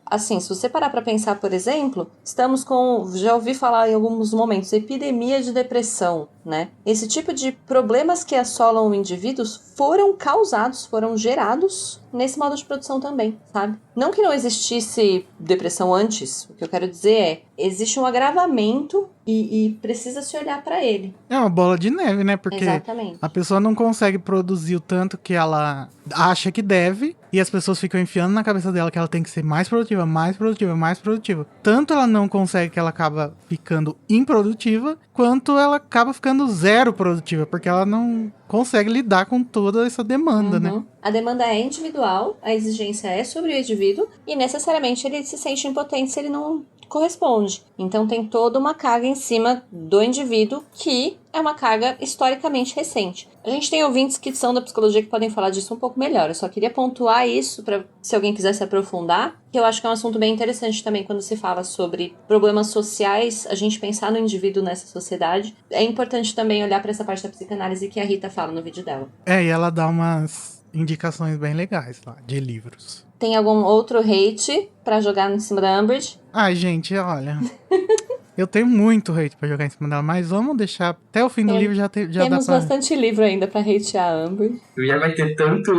assim, se você parar para pensar, por exemplo, estamos já ouvi falar em alguns momentos, epidemia de depressão, né? Esse tipo de problemas que assolam o indivíduo foram gerados nesse modo de produção também, sabe? Não que não existisse depressão antes, o que eu quero dizer existe um agravamento e precisa se olhar para ele. É uma bola de neve, né? Porque exatamente. A pessoa não consegue produzir o tanto que ela acha que deve, e as pessoas ficam enfiando na cabeça dela que ela tem que ser mais produtiva, mais produtiva, mais produtiva. Tanto ela não consegue que ela acaba ficando improdutiva, quanto ela acaba ficando zero produtiva, porque ela não consegue lidar com toda essa demanda, né? A demanda é individual, a exigência é sobre o indivíduo, e necessariamente ele se sente impotente se ele não corresponde. Então tem toda uma carga em cima do indivíduo, que é uma carga historicamente recente. A gente tem ouvintes que são da psicologia que podem falar disso um pouco melhor. Eu só queria pontuar isso para, se alguém quiser se aprofundar, que eu acho que é um assunto bem interessante também quando se fala sobre problemas sociais, a gente pensar no indivíduo nessa sociedade. É importante também olhar para essa parte da psicanálise que a Rita fala no vídeo dela. E ela dá umas indicações bem legais lá, de livros. Tem algum outro hate pra jogar em cima da Umbridge? Ai, gente, olha... Eu tenho muito hate pra jogar em cima dela, mas vamos deixar até o fim do livro, já dá Temos pra... bastante livro ainda pra hatear a Umbridge. Já vai ter tanto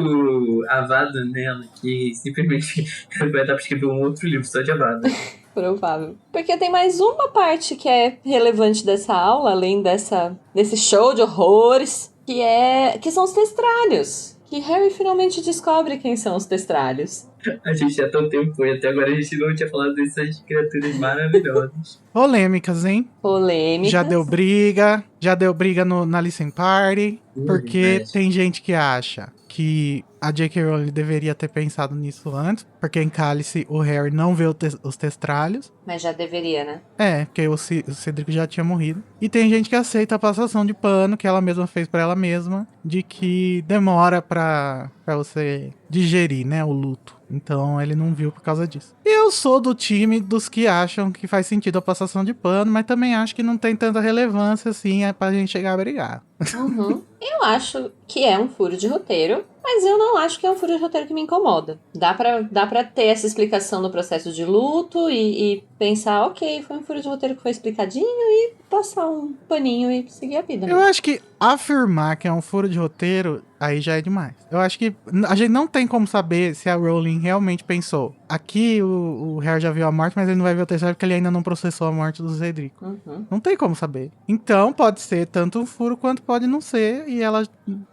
Avada nela que simplesmente vai dar pra escrever um outro livro só de Avada. Provável. Porque tem mais uma parte que é relevante dessa aula, além desse show de horrores, que são os testralhos. Que Harry finalmente descobre quem são os testralhos. A gente já tá um tempo e até agora a gente não tinha falado dessas criaturas maravilhosas. Polêmicas, hein? Polêmicas. Já deu briga na Listen Party, porque verdade. tem gente que acha que a J.K. Rowling deveria ter pensado nisso antes, porque em Cálice o Harry não vê os testralhos. Mas já deveria, né? Porque o Cedrico já tinha morrido. E tem gente que aceita a passação de pano que ela mesma fez pra ela mesma, de que demora pra você digerir, né, o luto. Então ele não viu por causa disso. Eu sou do time dos que acham que faz sentido a passação de pano, mas também acho que não tem tanta relevância assim pra gente chegar a brigar. Uhum. Eu acho que é um furo de roteiro, mas eu não acho que é um furo de roteiro que me incomoda. Dá pra ter essa explicação do processo de luto e pensar, ok, foi um furo de roteiro que foi explicadinho e passar um paninho e seguir a vida. Eu acho que afirmar que é um furo de roteiro, aí já é demais. Eu acho que a gente não tem como saber se a Rowling realmente pensou. Aqui o Harry já viu a morte, mas ele não vai ver o terceiro porque ele ainda não processou a morte do Cedrico. Uhum. Não tem como saber. Então pode ser tanto um furo quanto pode não ser. E ela,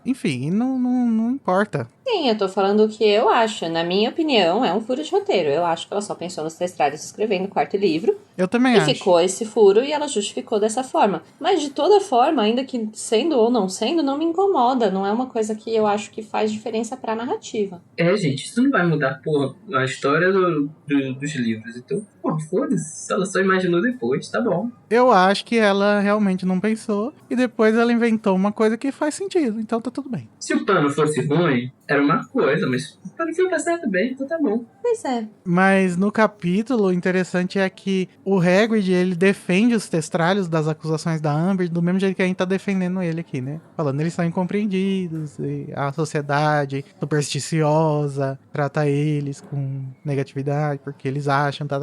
enfim, não importa. Sim, eu tô falando o que eu acho. Na minha opinião, é um furo de roteiro. Eu acho que ela só pensou nos testralhos escrevendo o quarto livro. Eu também E acho. ficou esse furo e ela justificou dessa forma. Mas de toda forma, ainda que sendo ou não sendo, não me incomoda. Não é uma coisa que eu acho que faz diferença pra narrativa. Gente, isso não vai mudar, porra, a história dos livros. Então, porra, foda-se. Ela só imaginou depois, tá bom. Eu acho que ela realmente não pensou. E depois ela inventou uma coisa que faz sentido. Então tá tudo bem. Se o plano fosse ruim, era uma coisa, mas o plano foi passar bem, então tá bom. Pois é. Mas no capítulo, o interessante é que o Hagrid, ele defende os testralhos das acusações da Amber do mesmo jeito que a gente tá defendendo ele aqui, né? Falando, eles são incompreendidos, e a sociedade supersticiosa trata eles com negatividade, porque eles acham, tá.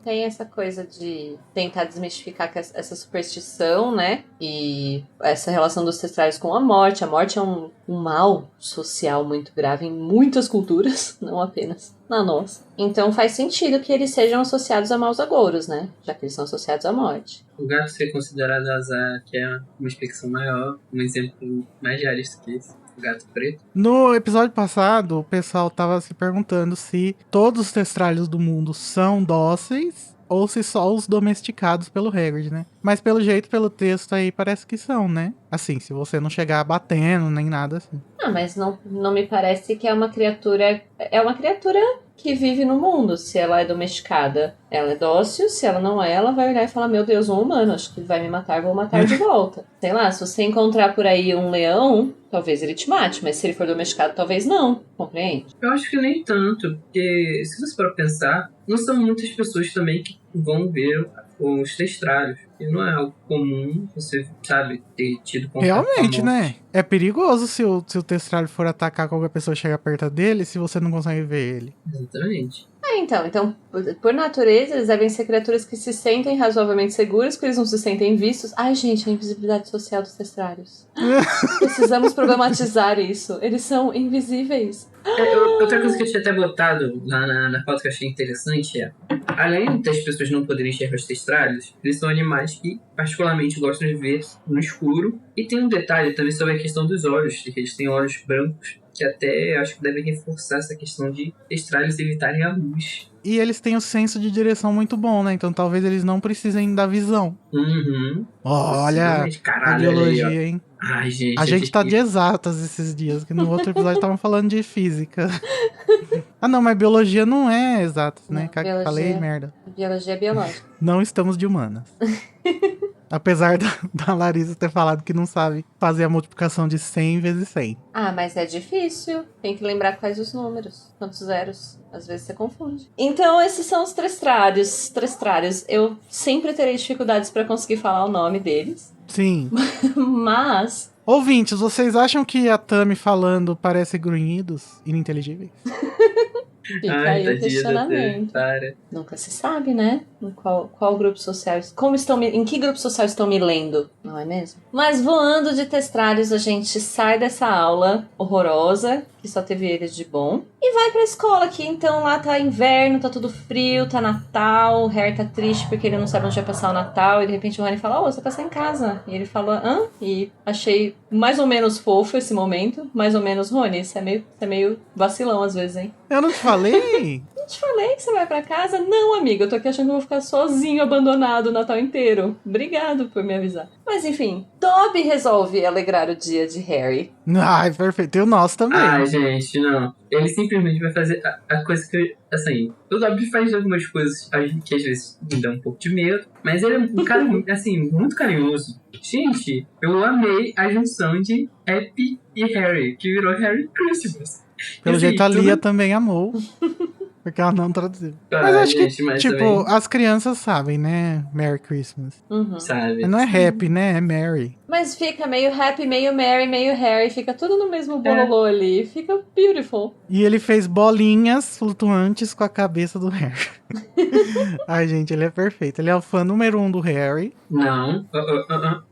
Tem essa coisa de tentar desmistificar essa superstição, né? E essa relação dos testralhos com a morte. A morte é um mal social muito grave em muitas culturas, não apenas na nossa. Então faz sentido que eles sejam associados a maus agouros, né? Já que eles são associados à morte. O gato ser considerado azar, que é uma explicação maior, um exemplo mais realista que esse. O gato preto. No episódio passado, o pessoal tava se perguntando se todos os testralhos do mundo são dóceis ou se só os domesticados pelo Hagrid, né? Mas pelo jeito, pelo texto aí, parece que são, né? Assim, se você não chegar batendo, nem nada assim. Ah, mas não me parece que é uma criatura... É uma criatura que vive no mundo. Se ela é domesticada, ela é dócil. Se ela não é, ela vai olhar e falar, meu Deus, um humano, acho que ele vai me matar, vou matar de volta. Sei lá, se você encontrar por aí um leão, talvez ele te mate, mas se ele for domesticado, talvez não. Compreende? Eu acho que nem tanto, porque se você for pensar, não são muitas pessoas também que vão ver os testralhos. E não é algo comum você, sabe, ter tido contato Realmente, com a morte. né? É perigoso se o testralho for atacar qualquer pessoa que chega perto dele se você não consegue ver ele. Exatamente. Então, por natureza, eles devem ser criaturas que se sentem razoavelmente seguras, porque eles não se sentem vistos. Ai, gente, a invisibilidade social dos testralhos. Precisamos problematizar isso. Eles são invisíveis. Outra coisa que eu tinha até botado na pauta que eu achei interessante é, além das pessoas não poderem enxergar os testralhos, eles são animais que particularmente gostam de ver no escuro. E tem um detalhe também sobre a questão dos olhos, que eles têm olhos brancos, que até eu acho que devem reforçar essa questão de testralhos evitarem a luz. E eles têm o senso de direção muito bom, né? Então talvez eles não precisem da visão. Uhum. Olha Possivelmente. a Caralho, olha aí, ó. biologia, hein? Ai, gente. A gente tá de difícil. exatas esses dias, que no outro episódio estavam falando de física. Ah, não, mas biologia não é exatas, né? Não, Falei biologia- merda. Biologia é biológica. Não estamos de humanas. Apesar da Larissa ter falado que não sabe fazer a multiplicação de 100 vezes 100. Ah, mas é difícil. Tem que lembrar quais os números. Quantos zeros. Às vezes você confunde. Então, esses são os trestrários. Trestrários. Eu sempre terei dificuldades pra conseguir falar o nome deles. Sim. Mas... Ouvintes, vocês acham que a Tami falando parece grunhidos ininteligíveis? Fica Ai, aí o tadinha da questionamento. Para. Nunca se sabe, né? Em qual grupo social... Em que grupo social estão me lendo, não é mesmo? Mas voando de testrários, a gente sai dessa aula horrorosa, que só teve eles de bom, e vai pra escola, que então lá tá inverno, tá tudo frio, tá Natal, o Harry tá triste porque ele não sabe onde vai passar o Natal, e de repente o Rony fala, você vai passar em casa. E ele fala, hã? E achei mais ou menos fofo esse momento, mais ou menos, Rony, você é meio vacilão às vezes, hein? Eu não te falei? Eu te falei que você vai pra casa? Não, amiga, eu tô aqui achando que eu vou ficar sozinho, abandonado o Natal inteiro. Obrigado por me avisar. Mas enfim, Dobby resolve alegrar o dia de Harry. Ai, perfeito. E o nosso também. Ai, gente, não. Ele simplesmente vai fazer a coisa que... Assim, o Dobby faz algumas coisas que às vezes me dão um pouco de medo, mas ele é um cara, assim, muito carinhoso. Gente, eu amei a junção de Happy e Harry, que virou Harry Christmas. Pelo Assim, jeito a tudo- Lia também amou. Porque ela não traduziu. Ah, Mas eu acho gente, que, mas tipo, também, as crianças sabem, né? Merry Christmas. Uhum. sabe? Mas não é happy, né? É Merry. Mas fica meio Happy, meio Mary, meio Harry, fica tudo no mesmo bololô ali. Fica beautiful. E ele fez bolinhas flutuantes com a cabeça do Harry. Ai, gente, ele é perfeito. Ele é o fã número 1 do Harry. Não,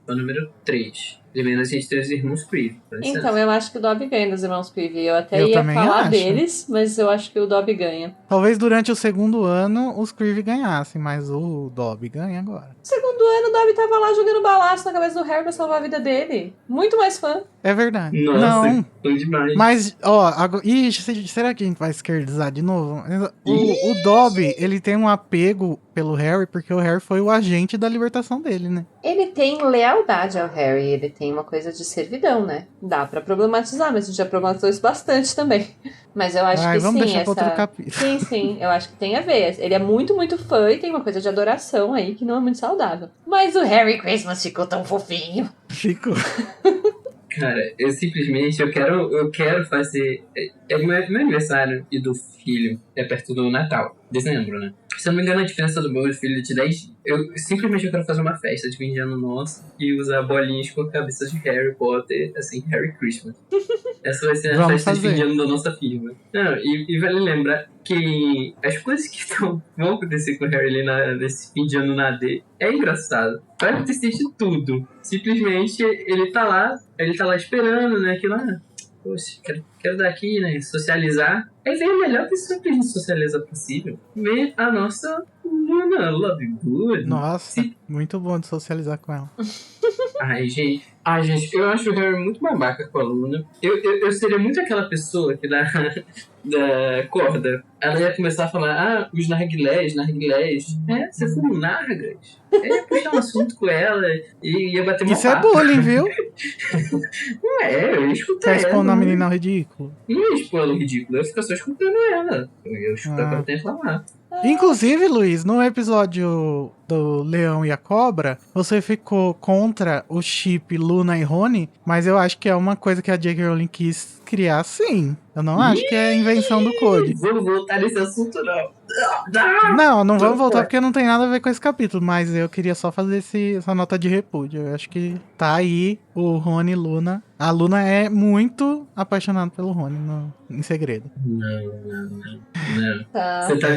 o número 3. Primeiro a gente tem os irmãos Creed. Então, eu acho que o Dobby ganha dos irmãos Peavy. Eu até Eu ia também falar acho. deles, mas eu acho que o Dobby ganha. Talvez durante o segundo ano os Creevy ganhassem, mas o Dobby ganha agora. Segundo ano, o Dobby tava lá jogando balaço na cabeça do Harry pra salvar a vida dele. Muito mais fã. É verdade. Nossa, Não, foi demais. mas, ó, agora... Ih, será que a gente vai esquerdizar de novo? O Dobby, ele tem um apego pelo Harry, porque o Harry foi o agente da libertação dele, né? Ele tem lealdade ao Harry, ele tem uma coisa de servidão, né? Dá pra problematizar, mas a gente já problematizou isso bastante também. Mas eu acho Ai, que vamos sim, deixar pra outro capítulo. Sim, eu acho que tem a ver. Ele é muito, muito fã e tem uma coisa de adoração aí que não é muito saudável. Mas o Harry Christmas ficou tão fofinho. Ficou. Cara, eu quero fazer. É meu aniversário e do filho é perto do Natal, dezembro, né? Se eu não me engano, a diferença do meu filho é de 10 dias. Eu quero fazer uma festa de fim de ano nosso e usar bolinhas com a cabeça de Harry Potter, assim, Harry Christmas. Essa vai ser a Vamos festa de fim fazer. de ano da nossa firma. Não, e vale lembrar que as coisas que vão acontecer com o Harry ali nesse fim de ano na AD é engraçado. Vai acontecer de tudo. Simplesmente ele tá lá esperando, né? Que lá, poxa, quero dar aqui, né? Socializar. Aí vem a melhor pessoa que a gente socializa possível. Vem a nossa Luna Lovegood. Nossa, muito bom de socializar com ela. Ai, gente, eu acho o Harry muito babaca com a Luna. Eu seria muito aquela pessoa que da corda, ela ia começar a falar, os narguilés. Você foi um nargas? Eu ia puxar um assunto com ela e ia bater uma Isso é bullying, viu? Não é, eu ia escutar Quer expor ela. na menina ao ridículo. Não ia expor ela ridículo, eu ia ficar só escutando ela. Eu ia escutar o que ela tem a falar. Inclusive, Luiz, no episódio do Leão e a Cobra, você ficou contra o chip Luna e Rony, mas eu acho que é uma coisa que a J.K. Rowling quis criar, sim. Eu não acho que é invenção do Code. Vamos voltar nesse assunto, não. Não vamos voltar porque não tem nada a ver com esse capítulo, mas eu queria só fazer essa nota de repúdio. Eu acho que tá aí o Rony e Luna. A Luna é muito apaixonada pelo Rony, em segredo. Não. Tá. Você tá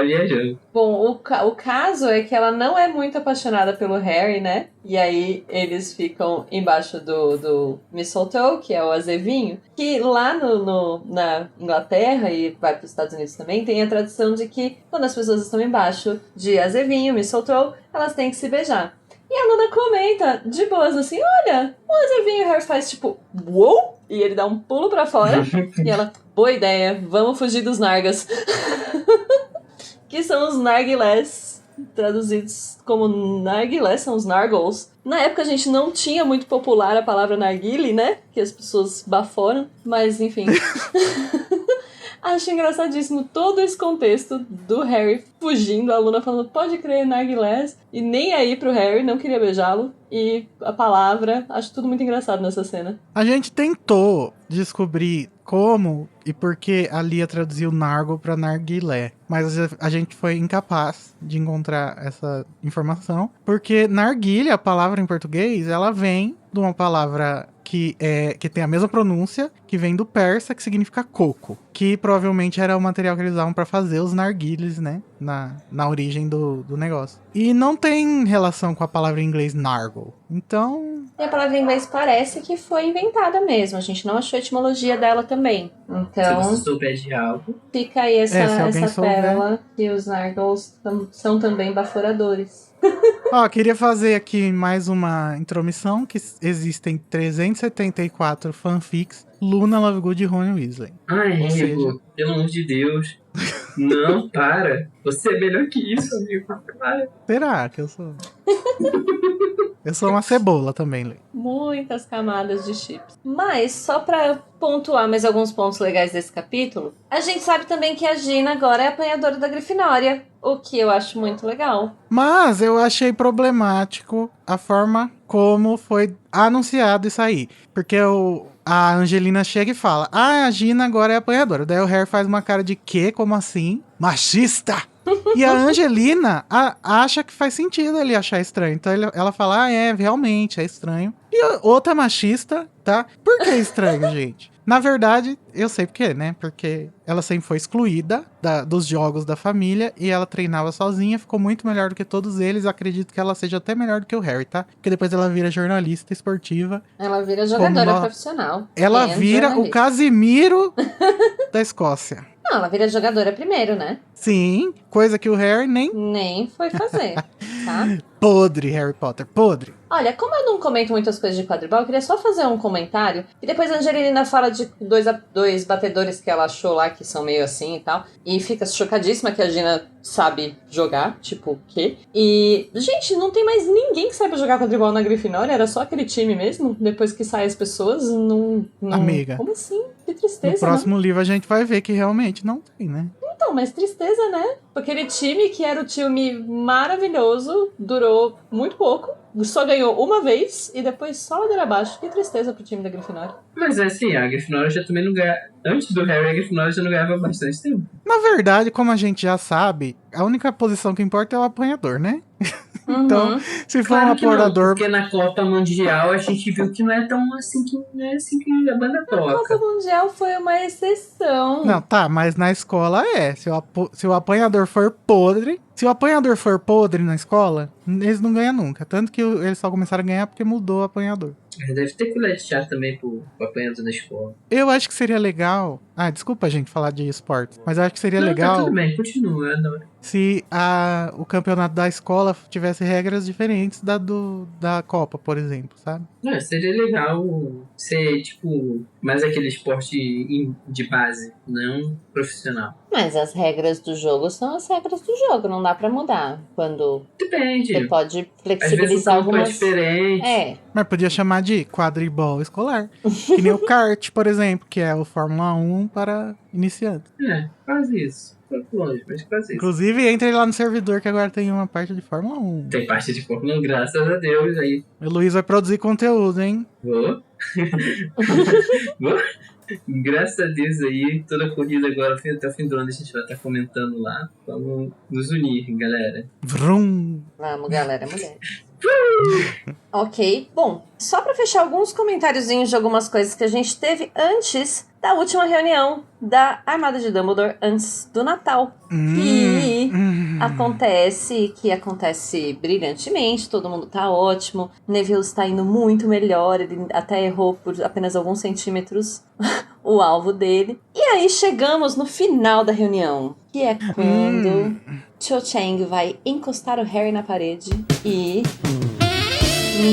viajando. Bom, o caso é que ela não é muito apaixonada pelo Harry, né? E aí eles ficam embaixo do Mistletoe, que é o azevinho, que lá na Inglaterra e vai para os Estados Unidos também, tem a tradição de que quando as pessoas estão embaixo de azevinho, Mistletoe, elas têm que se beijar. E a Luna comenta, de boas, assim, olha, um adesivinho. E o Harry faz tipo, uou! E ele dá um pulo pra fora. E ela, boa ideia, vamos fugir dos Nargas. Que são os Nargilés, traduzidos como Nargilés, são os Nargles. Na época a gente não tinha muito popular a palavra narguile, né? Que as pessoas baforam, mas enfim. Acho engraçadíssimo todo esse contexto do Harry fugindo, a Luna falando, pode crer, narguilés, e nem aí pro Harry, não queria beijá-lo, e a palavra, acho tudo muito engraçado nessa cena. A gente tentou descobrir como e por que a Lia traduziu Nargle pra narguilé, mas a gente foi incapaz de encontrar essa informação, porque narguilha, a palavra em português, ela vem de uma palavra que tem a mesma pronúncia, que vem do persa, que significa coco, que provavelmente era o material que eles usavam pra fazer os narguilés, né, na origem do negócio. E não tem relação com a palavra em inglês nargle, então... E a palavra em inglês parece que foi inventada mesmo, a gente não achou a etimologia dela também. Então, se você souber de algo... Fica aí essa souber. pérola que os Nargles são também baforadores. Ó, queria fazer aqui mais uma intromissão, que existem 374 fanfics Luna Lovegood e Rony Weasley. Ai, Ou seja- amigo, pelo amor de Deus. Não, para. Você é melhor que isso, amigo. Para. Será que eu sou? Eu sou uma cebola também, Lê. Muitas camadas de chips. Mas, só pra pontuar mais alguns pontos legais desse capítulo, a gente sabe também que a Gina agora é apanhadora da Grifinória, o que eu acho muito legal. Mas eu achei problemático a forma como foi anunciado isso aí. Porque a Angelina chega e fala, a Gina agora é apanhadora. Daí o Harry faz uma cara de quê? Como assim? Machista! E a Angelina acha que faz sentido ele achar estranho. Então ela fala, realmente, é estranho. E outra machista, tá? Por que é estranho, gente? Na verdade, eu sei por quê, né? Porque ela sempre foi excluída dos jogos da família e ela treinava sozinha, ficou muito melhor do que todos eles. Acredito que ela seja até melhor do que o Harry, tá? Porque depois ela vira jornalista esportiva. Ela vira jogadora profissional. Ela E vira o jornalista. Casimiro da Escócia. Não, ela vira jogadora primeiro, né? Sim, coisa que o Harry nem Nem foi fazer, tá? podre, Harry Potter, podre. Olha, como eu não comento muitas coisas de quadribol, eu queria só fazer um comentário. E depois a Angelina fala de dois batedores que ela achou lá, que são meio assim e tal. E fica chocadíssima que a Gina sabe jogar, tipo, o quê? E, gente, não tem mais ninguém que saiba jogar quadribol na Grifinória, era só aquele time mesmo? Depois que saem as pessoas, não... Amiga. Como assim? Que tristeza, No próximo livro a gente vai ver que realmente não tem, né? Então, mas tristeza, né? Aquele time que era o time maravilhoso, durou muito pouco, só ganhou uma vez e depois só ladeira abaixo. Que tristeza pro time da Grifinória. Mas é assim, a Grifinória já também não ganha. Antes do Harry, a Grifinória já não ganhava há bastante tempo. Na verdade, como a gente já sabe, a única posição que importa é o apanhador, né? Então, se for um que não, apanhador... porque na Copa Mundial a gente viu que não é tão assim que, não é assim que a banda A toca. Copa Mundial foi uma exceção. Não, tá, mas na escola é. Se o apanhador for podre... Se o apanhador for podre na escola, eles não ganham nunca. Tanto que eles só começaram a ganhar porque mudou o apanhador. Deve ter colher de chá também pro apanhador da escola. Eu acho que seria legal... desculpa, gente, falar de esportes. Mas eu acho que seria Não, legal... tá tudo bem, continua, eu adoro. Se o campeonato da escola tivesse regras diferentes da Copa, por exemplo, sabe? Não, seria legal ser, tipo, mais aquele esporte de base, não profissional. Mas as regras do jogo são as regras do jogo, não dá pra mudar. Quando Depende. você pode Às vezes o flexibilizar campo é algumas... diferente. É, Mas podia chamar de quadribol escolar. Que nem o kart, por exemplo, que é o Fórmula 1 para iniciantes. Quase isso. Tô longe, mas quase isso. Inclusive, entre lá no servidor que agora tem uma parte de Fórmula 1. Tem parte de Fórmula 1, graças a Deus, aí. O Luiz vai produzir conteúdo, hein? Vou. Vou. Graças a Deus aí, toda a corrida agora, até o fim do ano, a gente vai estar comentando lá. Vamos nos unir, galera. Vrum. vamos, galera, mulher. Ok, bom, só pra fechar alguns comentáriozinhos de algumas coisas que a gente teve antes da última reunião da Armada de Dumbledore, antes do Natal. Que acontece brilhantemente, todo mundo tá ótimo, Neville está indo muito melhor, ele até errou por apenas alguns centímetros o alvo dele. E aí chegamos no final da reunião, que é quando Cho Chang vai encostar o Harry na parede e...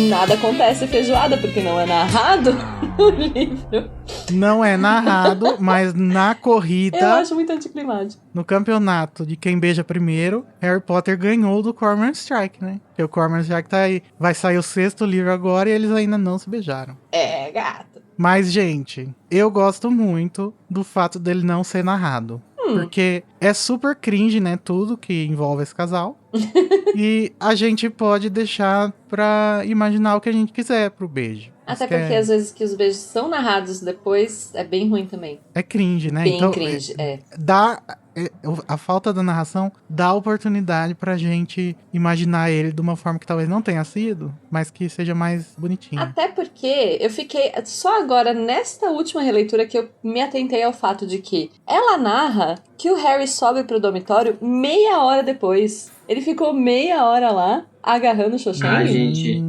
nada acontece feijoada, porque não é narrado no livro. Não é narrado, mas na corrida, Eu acho muito anticlimático. no campeonato de quem beija primeiro, Harry Potter ganhou do Cormoran Strike, né? Porque o Cormoran Strike tá aí. Vai sair o 6º livro agora e eles ainda não se beijaram. É, gato. Mas, gente, eu gosto muito do fato dele não ser narrado. Porque é super cringe, né? Tudo que envolve esse casal. E a gente pode deixar pra imaginar o que a gente quiser pro beijo. Até Isso que porque às vezes que os beijos são narrados depois é bem ruim também. é cringe, né? Bem Então, cringe, é. a falta da narração dá oportunidade pra gente imaginar ele de uma forma que talvez não tenha sido, mas que seja mais bonitinho. Até porque eu fiquei só agora, nesta última releitura, que eu me atentei ao fato de que ela narra que o Harry sobe pro dormitório meia hora depois. Ele ficou meia hora lá, agarrando o Cho-Chang. Ah, gente,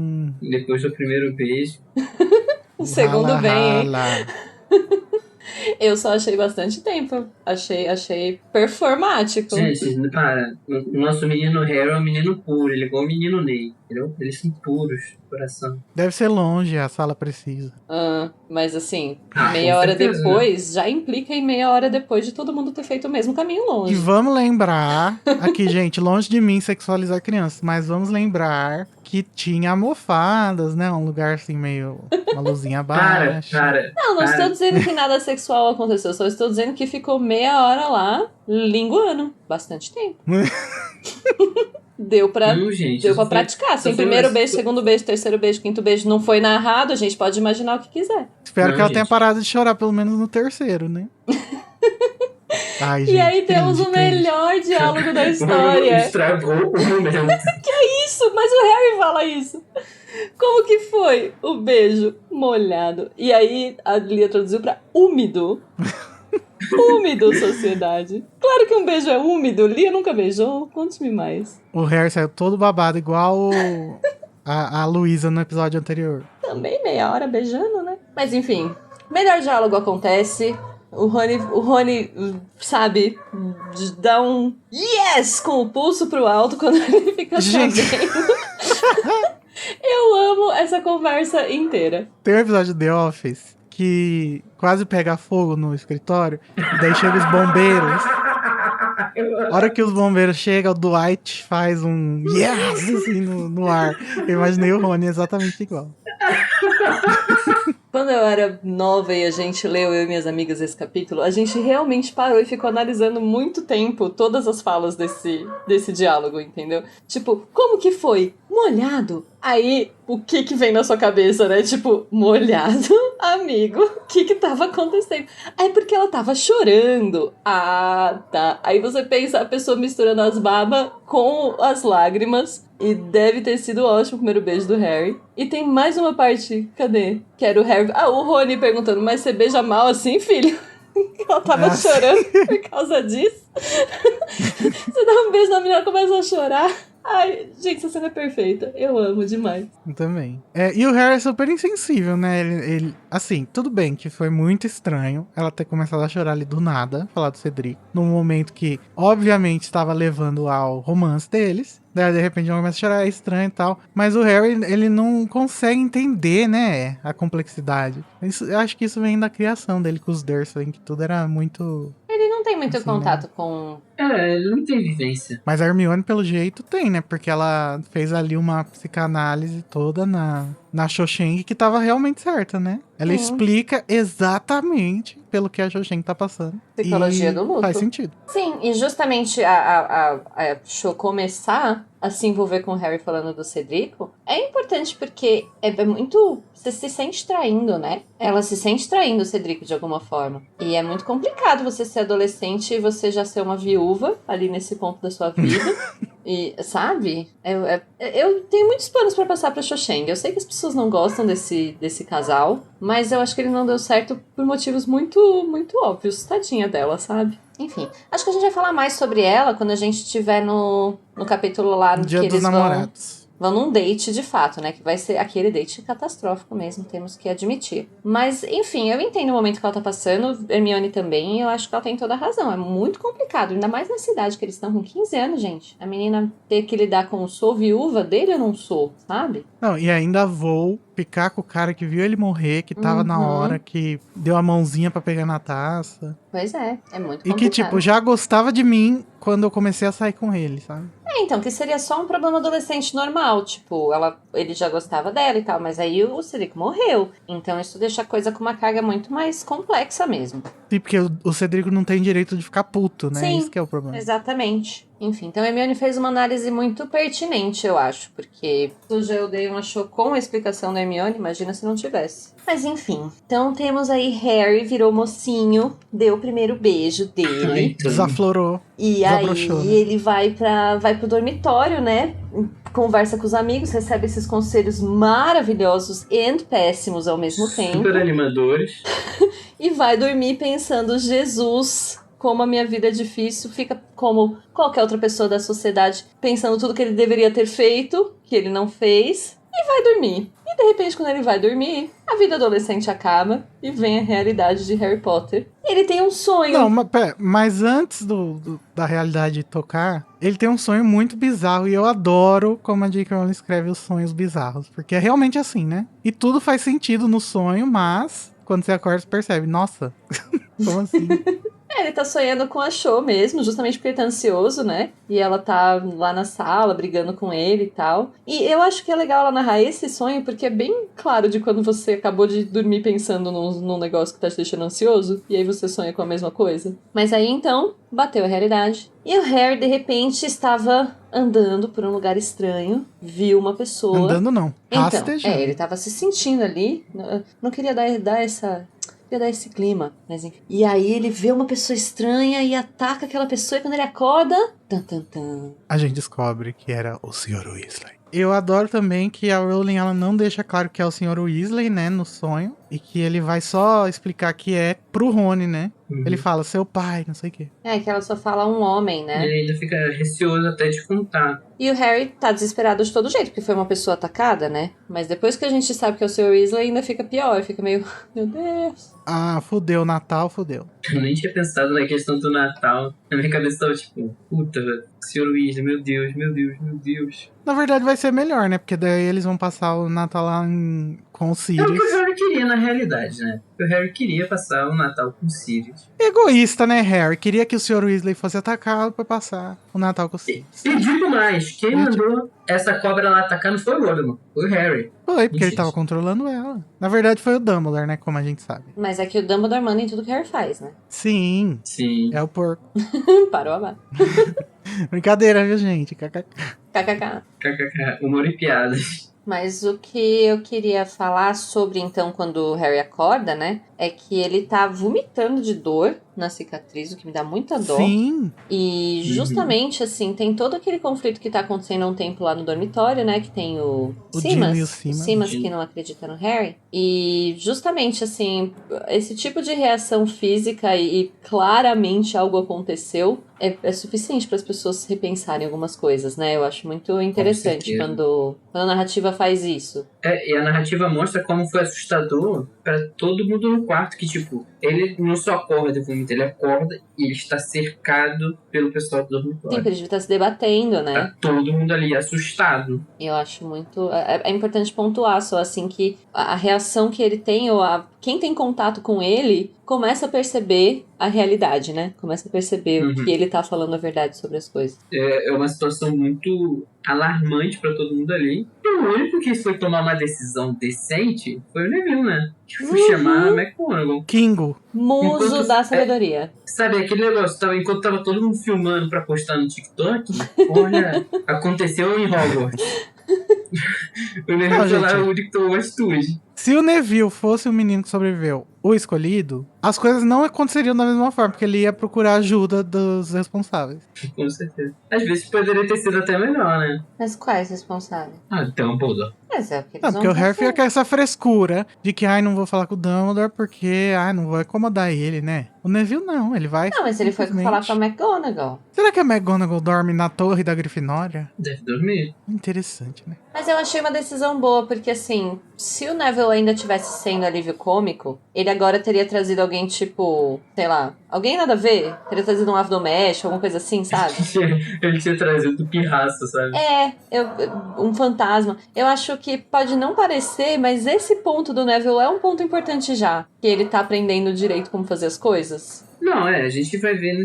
depois do primeiro beijo. O segundo Rala, vem, hein? rala. Eu só achei bastante tempo. Achei performático. Gente, para. O nosso menino Harry é um menino puro, ele é igual o menino Ney, entendeu? Eles são puros, coração. Deve ser longe, a sala precisa. Mas assim, Ah, meia com hora certeza, depois já implica em meia hora depois de todo mundo ter feito o mesmo caminho E longe. vamos lembrar, aqui, gente, longe de mim sexualizar crianças, mas vamos lembrar que tinha almofadas, né? Um lugar assim meio. Uma luzinha baixa. Não estou dizendo que nada sexual aconteceu, só estou dizendo que ficou meia hora lá, linguando. Bastante tempo. Deu pra Gente, Deu pra isso foi- praticar. isso Sem foi- primeiro beijo, segundo beijo, terceiro beijo, quinto beijo não foi narrado, a gente pode imaginar o que quiser. Espero Não, que ela gente. tenha parado de chorar, pelo menos no terceiro, né? Ai, E aí temos cringe, o cringe. melhor diálogo da história. Estragou o momento. Isso, mas o Harry fala isso. Como que foi o beijo molhado? E aí a Lia traduziu pra úmido. Úmido, sociedade. Claro que um beijo é úmido. Lia nunca beijou. Conte-me mais. O Harry saiu todo babado, igual a Luísa no episódio anterior. Também meia hora beijando, né? Mas enfim, melhor diálogo acontece. O Rony, sabe, dá um yes com o pulso pro alto quando ele fica Gente. sabendo. Eu amo essa conversa inteira. Tem um episódio de The Office que quase pega fogo no escritório, e daí chegam os bombeiros. A hora que os bombeiros chegam, o Dwight faz um yes assim no ar. Eu imaginei o Rony exatamente igual. Quando eu era nova e a gente leu, eu e minhas amigas, esse capítulo, a gente realmente parou e ficou analisando muito tempo todas as falas desse diálogo, entendeu? Tipo, como que foi? Molhado? Aí, o que vem na sua cabeça, né? Tipo, molhado? Amigo, o que tava acontecendo? Aí, porque ela tava chorando. Ah, tá. Aí você pensa a pessoa misturando as babas com as lágrimas. E deve ter sido ótimo o primeiro beijo do Harry. E tem mais uma parte, cadê? Que era o Harry... o Rony perguntando, mas você beija mal assim, filho? Ela tava chorando por causa disso. Você dá um beijo na menina e começa a chorar. Ai, gente, essa cena é perfeita. Eu amo demais. Eu também. E o Harry é super insensível, né? Ele, assim, tudo bem que foi muito estranho ela ter começado a chorar ali do nada, falar do Cedric, num momento que, obviamente, estava levando ao romance deles. Daí, de repente, ela começa a chorar, é estranho e tal. Mas o Harry, ele não consegue entender, né? A complexidade. Eu acho que isso vem da criação dele com os Dursley, que tudo era muito... Ele não tem muito Assim, contato com... Ele não tem vivência. Mas a Hermione, pelo jeito, tem, né? Porque ela fez ali uma psicanálise toda na Cho-Chang que tava realmente certa, né? Ela explica exatamente pelo que a Cho-Chang tá passando. Psicologia E do luto. faz sentido. Sim, e justamente a Cho começar a se envolver com o Harry falando do Cedrico é importante porque é muito... Você se sente traindo, né? Ela se sente traindo o Cedrico de alguma forma. E é muito complicado você ser adolescente e você já ser uma viúva ali nesse ponto da sua vida. E, sabe? Eu tenho muitos planos pra passar pra Cho-Chang. Eu sei que as pessoas não gostam desse casal, mas eu acho que ele não deu certo por motivos muito, muito óbvios. Tadinha dela, sabe? Enfim, acho que a gente vai falar mais sobre ela quando a gente estiver no capítulo lá Dia que dos eles vão... Namorados. vão num date de fato, né? Que vai ser aquele date catastrófico mesmo, temos que admitir. Mas, enfim, eu entendo o momento que ela tá passando, Hermione também, e eu acho que ela tem toda a razão. É muito complicado, ainda mais na cidade, que eles estão com 15 anos, gente. A menina ter que lidar com sou viúva dele, eu não sou, sabe? Não, e ainda vou ficar com o cara que viu ele morrer, que tava na hora, que deu a mãozinha pra pegar na taça. Pois é muito E complicado. que, tipo, já gostava de mim quando eu comecei a sair com ele, sabe? Então, que seria só um problema adolescente normal, tipo, ele já gostava dela e tal, mas aí o Cedric morreu. Então isso deixa a coisa com uma carga muito mais complexa mesmo. Sim, porque o Cedrico não tem direito de ficar puto, né? Sim, Isso que é o problema. Exatamente. Enfim, então a Hermione fez uma análise muito pertinente, eu acho, porque o Geldeon achou com a explicação da Hermione, imagina se não tivesse. Mas enfim, então temos aí Harry, virou mocinho, deu o primeiro beijo dele. Desaflorou. E aí Desabrochou, né? ele vai pro dormitório, né? Conversa com os amigos, recebe esses conselhos maravilhosos e péssimos ao mesmo tempo. Super animadores. E vai dormir pensando, Jesus, como a minha vida é difícil. Fica como qualquer outra pessoa da sociedade, pensando tudo que ele deveria ter feito, que ele não fez. E vai dormir. E de repente, quando ele vai dormir, a vida adolescente acaba e vem a realidade de Harry Potter. Ele tem um sonho. Não, mas antes da realidade tocar, ele tem um sonho muito bizarro e eu adoro como a J.K. Rowling escreve os sonhos bizarros, porque é realmente assim, né? E tudo faz sentido no sonho, mas quando você acorda você percebe, nossa, como assim? Ele tá sonhando com a Cho mesmo, justamente porque ele tá ansioso, né? E ela tá lá na sala, brigando com ele e tal. E eu acho que é legal ela narrar esse sonho, porque é bem claro de quando você acabou de dormir pensando num negócio que tá te deixando ansioso, e aí você sonha com a mesma coisa. Mas aí, então, bateu a realidade. E o Harry, de repente, estava andando por um lugar estranho, viu uma pessoa... Andando não, rastejando. Ele tava se sentindo ali, não queria dar esse clima, mas enfim. E aí ele vê uma pessoa estranha e ataca aquela pessoa, e quando ele acorda... Tan, tan, tan. A gente descobre que era o Sr. Weasley. Eu adoro também que a Rowling, ela não deixa claro que é o Sr. Weasley, né, no sonho. E que ele vai só explicar que é pro Rony, né? Ele fala, seu pai, não sei o quê. É, que ela só fala um homem, né? Ele ainda fica receoso até de contar. E o Harry tá desesperado de todo jeito, porque foi uma pessoa atacada, né? Mas depois que a gente sabe que é o Sr. Weasley, ainda fica pior. Fica meio, meu Deus. Ah, fudeu, Natal, fudeu. Eu nem tinha pensado na questão do Natal. Na minha cabeça tava tipo, puta, Sr. Weasley, meu Deus, meu Deus, meu Deus. Na verdade vai ser melhor, né? Porque daí eles vão passar o Natal lá com o É o Sirius. que o Harry queria na realidade, né? O Harry queria passar o Natal com o Sirius. Egoísta, né, Harry? Queria que o Sr. Weasley fosse atacado pra passar o Natal com o Sirius. E digo mais, quem mandou essa cobra lá atacar não foi o Voldemort, foi o Harry. Foi, porque ele Mentira. tava controlando ela. Na verdade foi o Dumbledore, né? Como a gente sabe. Mas é que o Dumbledore manda em tudo que o Harry faz, né? Sim, Sim. é o porco. Parou a barra. Brincadeira, viu, gente? KKK. KKK, humor e piadas. Mas o que eu queria falar sobre, então, quando o Harry acorda, né? É que ele tá vomitando de dor na cicatriz, o que me dá muita dó. Sim. E justamente, assim, tem todo aquele conflito que tá acontecendo há um tempo lá no dormitório, né? Que tem o Gino e o Simas Gino. que não acredita no Harry. E justamente, assim, esse tipo de reação física e claramente algo aconteceu é suficiente para as pessoas repensarem algumas coisas, né? Eu acho muito interessante certeza. quando a narrativa faz isso. E a narrativa mostra como foi assustador pra todo mundo no quarto, que tipo, ele não só acorda e vomita, ele acorda e ele está cercado pelo pessoal do Sim, dormitório. porque a gente tá se debatendo, né? Tá todo mundo ali assustado. Eu acho muito... É importante pontuar só, assim, que a reação que ele tem, ou quem tem contato com ele, começa a perceber a realidade, né? Começa a perceber Uhum. que ele tá falando a verdade sobre as coisas. É uma situação muito alarmante pra todo mundo ali. E o único que foi tomar uma decisão decente foi o Neville, né? Que foi chamar a McGonagall. Kingo. Muso Enquanto- da sabedoria. Sabe, aquele negócio, enquanto tava todo mundo filmando pra postar no TikTok, olha, aconteceu em Hogwarts. O Neville Não, foi lá gente. o único que tomou uma atitude. Se o Neville fosse o menino que sobreviveu, o escolhido, as coisas não aconteceriam da mesma forma, porque ele ia procurar ajuda dos responsáveis. Com certeza. Às vezes poderia ter sido até melhor, né? Mas quais responsáveis? Dumbledore. Mas é o que eles Não, vão porque o Harry fazer. fica com essa frescura de que, não vou falar com o Dumbledore porque, não vou incomodar ele, né? O Neville não, ele vai... Não, mas ele foi falar com a McGonagall. Será que a McGonagall dorme na torre da Grifinória? Deve dormir. Interessante, né? Mas eu achei uma decisão boa, porque assim, se o Neville ainda tivesse sendo alívio cômico, ele agora teria trazido alguém tipo, sei lá, alguém nada a ver? Teria trazido um ave doméstico, alguma coisa assim, sabe? Ele tinha trazido pirraça, sabe? Um fantasma. Eu acho que pode não parecer, mas esse ponto do Neville é um ponto importante já. Que ele tá aprendendo direito como fazer as coisas. Não, a gente vai ver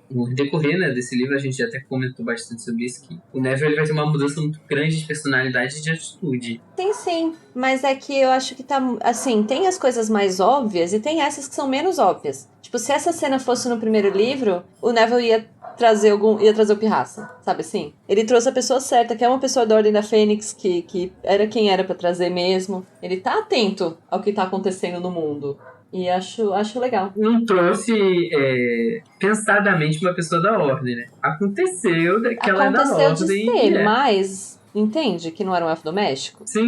no decorrer, né, desse livro, a gente já até comentou bastante sobre isso, que o Neville ele vai ter uma mudança muito grande de personalidade e de atitude. Sim, mas é que eu acho que tá, assim, tem as coisas mais óbvias e tem essas que são menos óbvias. Tipo, se essa cena fosse no primeiro livro, o Neville ia trazer o Pirraça, sabe assim? Ele trouxe a pessoa certa, que é uma pessoa da Ordem da Fênix, que era quem era pra trazer mesmo. Ele tá atento ao que tá acontecendo no mundo. E acho legal. Não trouxe pensadamente uma pessoa da Ordem, né? Aconteceu que ela é da Ordem. Aconteceu de ser, mas... Entende que não era um elfo doméstico? Sim.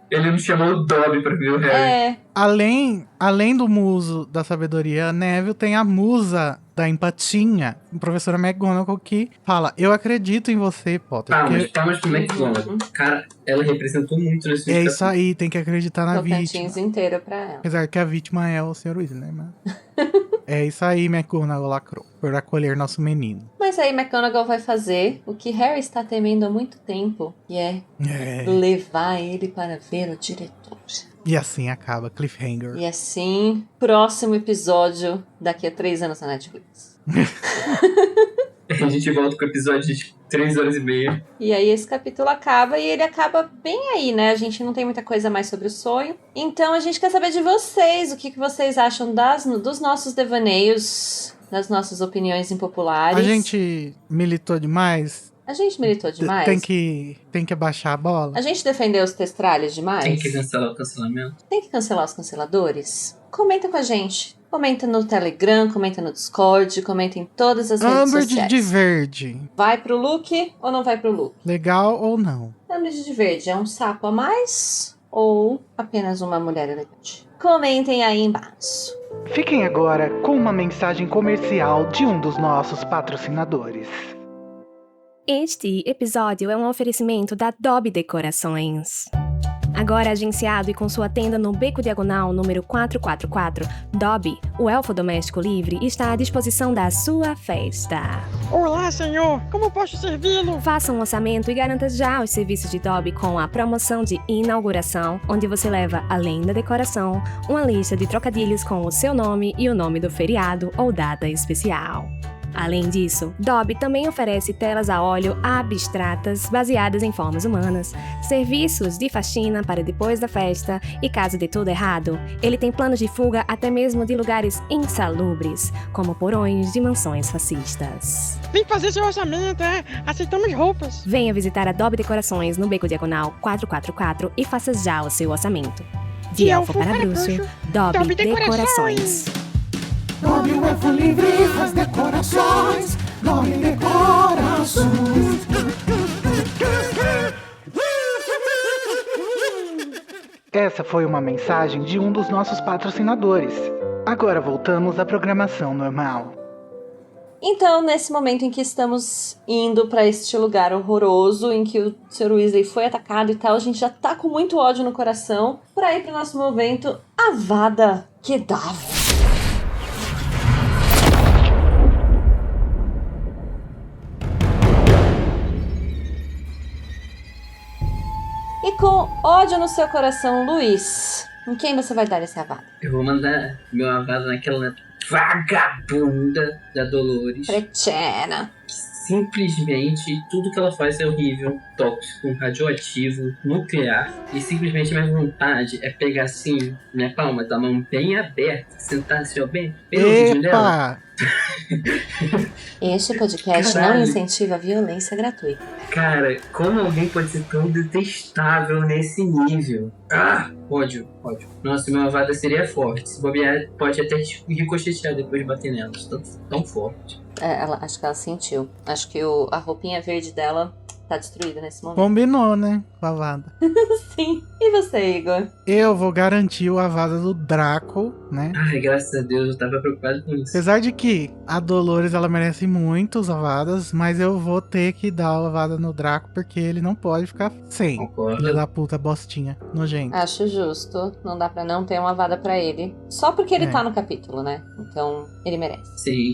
Ele não chamou o Dobby pra ver o Harry. Além do muso da sabedoria, Neville tem a musa da empatia, a professora McGonagall, que fala, eu acredito em você, Potter. Palmas pro McGonagall. Cara, ela representou muito nesse filme. É isso aí, tem que acreditar na vítima. Inteiro pra ela. Apesar que a vítima é o Sr. Weasley, né? Mas... é isso aí, McGonagall lacrou, por acolher nosso menino. Mas aí McGonagall vai fazer o que Harry está temendo há muito tempo, que é levar ele para ver o diretor. E assim acaba, cliffhanger. E assim, próximo episódio daqui a 3 anos na Netflix. A gente volta com o episódio de 3 horas e meia. E aí esse capítulo acaba e ele acaba bem aí, né? A gente não tem muita coisa mais sobre o sonho. Então a gente quer saber de vocês, o que vocês acham dos nossos devaneios, das nossas opiniões impopulares. A gente militou demais. A gente militou demais. Tem que abaixar a bola. A gente defendeu os testralhas demais. Tem que cancelar o cancelamento. Tem que cancelar os canceladores. Comenta com a gente. Comenta no Telegram, comenta no Discord, comenta em todas as redes sociais. Umbridge de verde. Vai pro look ou não vai pro look? Legal ou não? Umbridge de verde é um sapo a mais ou apenas uma mulher elegante? Comentem aí embaixo. Fiquem agora com uma mensagem comercial de um dos nossos patrocinadores. Este episódio é um oferecimento da Dobby Decorações. Agora agenciado e com sua tenda no Beco Diagonal número 444, Dobby, o elfo doméstico livre, está à disposição da sua festa. Olá, senhor! Como posso servi-lo? Faça um orçamento e garanta já os serviços de Dobby com a promoção de inauguração, onde você leva, além da decoração, uma lista de trocadilhos com o seu nome e o nome do feriado ou data especial. Além disso, Dobby também oferece telas a óleo abstratas baseadas em formas humanas, serviços de faxina para depois da festa e, caso dê tudo errado, ele tem planos de fuga até mesmo de lugares insalubres, como porões de mansões fascistas. Vem fazer seu orçamento, aceitamos roupas. Venha visitar a Dobby Decorações no Beco Diagonal 444 e faça já o seu orçamento. De elfo para bruxo, Dobby Decorações. Dobby o elfo livre faz decorações. Dobby Decorações. Essa foi uma mensagem de um dos nossos patrocinadores. Agora voltamos à programação normal. Então, nesse momento em que estamos indo pra este lugar horroroso, em que o Sr. Weasley foi atacado e tal, a gente já tá com muito ódio no coração, pra ir pro nosso momento Avada Kedavra. E com ódio no seu coração, Luiz, em quem você vai dar esse avada? Eu vou mandar meu avada naquela vagabunda da Dolores. Pretena. Simplesmente, tudo que ela faz é horrível, tóxico, radioativo, nuclear. E simplesmente minha vontade é pegar assim, minha palma da mão bem aberta, sentar assim, ó, bem no ouvidinho dela. Este podcast Caralho. não incentiva a violência gratuita. Cara, como alguém pode ser tão detestável nesse nível? Ah, ódio. Nossa, meu Avada seria forte. Se bobear, pode até ricochetear depois de bater nela. Tão forte. Acho que ela sentiu. Acho que a roupinha verde dela tá destruída nesse momento. Combinou, né? Com a Avada. Sim. E você, Igor? Eu vou garantir o Avada do Draco, né? Ai, graças a Deus, eu tava preocupado com isso. Apesar de que a Dolores, ela merece muito os Avadas, mas eu vou ter que dar o Avada no Draco, porque ele não pode ficar sem. Concordo. Filha da puta, bostinha, nojento. Acho justo. Não dá pra não ter uma vada pra ele. Só porque ele É. tá no capítulo, né? Então, ele merece. Sim,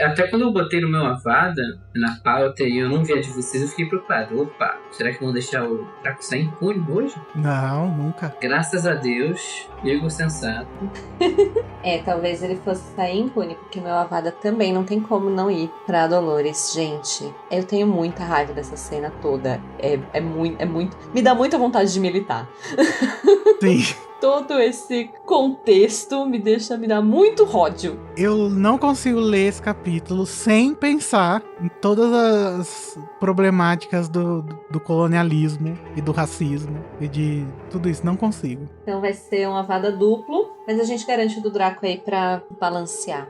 até quando eu botei no meu Avada, na pauta, e eu não vi a de vocês, eu fiquei preocupado. Opa, será que vão deixar o Draco sair impune hoje? Não, nunca. Graças a Deus, Igor sensato. Talvez ele fosse sair impune, porque meu Avada também não tem como não ir pra Dolores. Gente, eu tenho muita raiva dessa cena toda. É muito. Me dá muita vontade de militar. Sim. Todo esse contexto me dá muito ódio. Eu não consigo ler esse capítulo sem pensar em todas as problemáticas do colonialismo e do racismo e de tudo isso. Não consigo. Então vai ser um Avada duplo, mas a gente garante o do Draco aí pra balancear.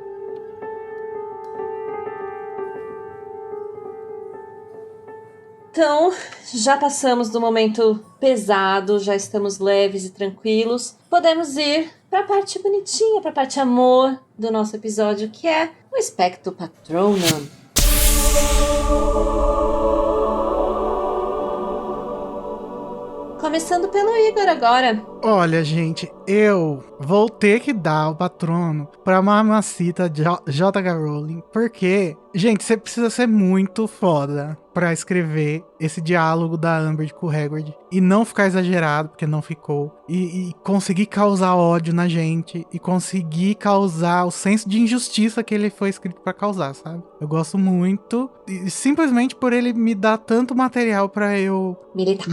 Então, já passamos do momento pesado, já estamos leves e tranquilos. Podemos ir pra parte bonitinha, pra parte amor do nosso episódio, que é o Expecto Patronum. Começando pelo Igor agora. Olha, gente, eu vou ter que dar o patrono pra mamacita J.K. Rowling, porque, gente, você precisa ser muito foda pra escrever esse diálogo da Umbridge com o Hagrid e não ficar exagerado, porque não ficou, e conseguir causar ódio na gente e conseguir causar o senso de injustiça que ele foi escrito pra causar, sabe? Eu gosto muito, e simplesmente por ele me dar tanto material pra eu Militar.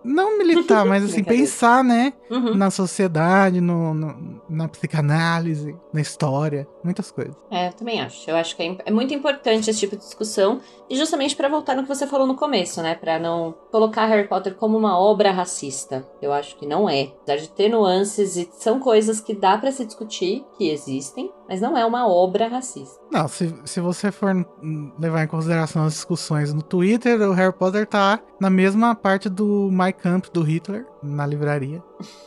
não militar, mas assim, Brincadeira. pensar, né? Uhum. Na sociedade, na psicanálise, na história, muitas coisas. Eu também acho. Eu acho que é muito importante esse tipo de discussão. E justamente pra voltar no que você falou no começo, né? Pra não colocar Harry Potter como uma obra racista. Eu acho que não é. Apesar de ter nuances e são coisas que dá pra se discutir, que existem, mas não é uma obra racista. Não, se você for levar em consideração as discussões no Twitter, o Harry Potter tá na mesma parte do Mein Kampf do Hitler, na livraria.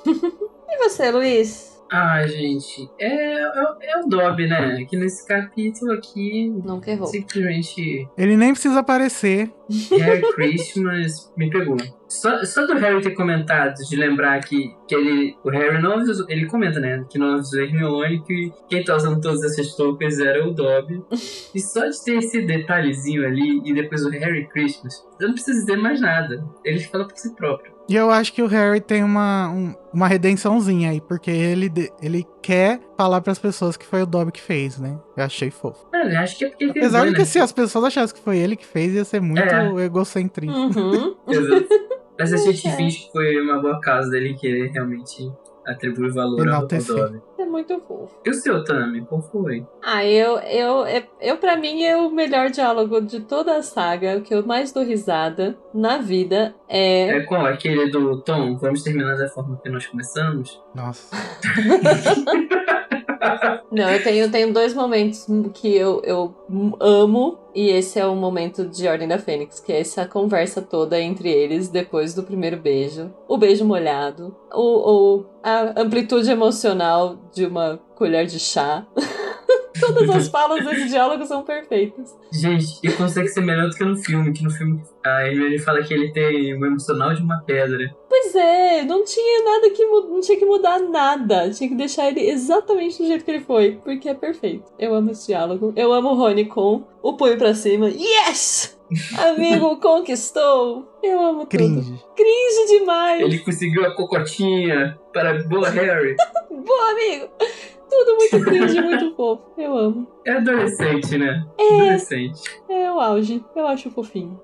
E você, Luiz? Ah, gente, é o Dobby, né? Que nesse capítulo aqui, Nunca errou. simplesmente Ele nem precisa aparecer. Harry Christmas me pegou. Só do Harry ter comentado, de lembrar que o Harry não avisou, ele comenta, né, que não avisou a Hermione, que quem tá usando todas essas toucas era o Dobby. E só de ter esse detalhezinho ali, e depois o Harry Christmas, eu não preciso dizer mais nada. Ele fala por si próprio. E eu acho que o Harry tem uma redençãozinha aí, porque ele quer falar pras pessoas que foi o Dobby que fez, né? Eu achei fofo. Eu acho que é porque ele fez Apesar bem, de que né? se as pessoas achassem que foi ele que fez, ia ser muito egocentrismo. Uhum. Exato. Mas a gente finge que foi uma boa causa dele querer realmente atribuir valor ao Enaltecer. Dobby. É muito fofo. E o seu, Tami? Qual foi? Eu pra mim é o melhor diálogo de toda a saga, o que eu mais dou risada na vida é... É qual? Aquele do Tom? Vamos terminar da forma que nós começamos? Nossa. Não, eu tenho dois momentos que eu amo, e esse é o momento de Ordem da Fênix, que é essa conversa toda entre eles depois do primeiro beijo, o beijo molhado, a amplitude emocional de uma colher de chá. Todas as falas desse diálogo são perfeitas. Gente, e consegue ser melhor do que no filme a Hermione fala que ele tem o emocional de uma pedra. Pois é, não tinha nada não tinha que mudar nada. Tinha que deixar ele exatamente do jeito que ele foi, porque é perfeito. Eu amo esse diálogo. Eu amo o Rony com o punho pra cima. Yes! Amigo, conquistou! Eu amo tudo. Cringe demais! Ele conseguiu a cocotinha para boa Harry. Boa, amigo! Tudo muito cringe, muito fofo. Eu amo. É adolescente, né? Adolescente. É o auge. Eu acho fofinho.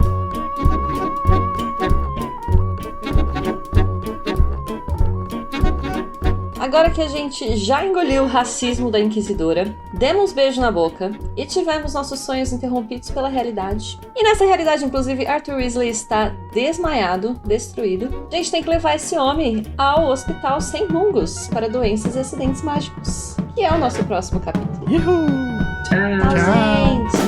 Agora que a gente já engoliu o racismo da Inquisidora, demos beijo na boca e tivemos nossos sonhos interrompidos pela realidade. E nessa realidade, inclusive, Arthur Weasley está desmaiado, destruído. A gente tem que levar esse homem ao hospital sem fungos para doenças e acidentes mágicos, que é o nosso próximo capítulo. Uhul! Tchau. Tchau, gente!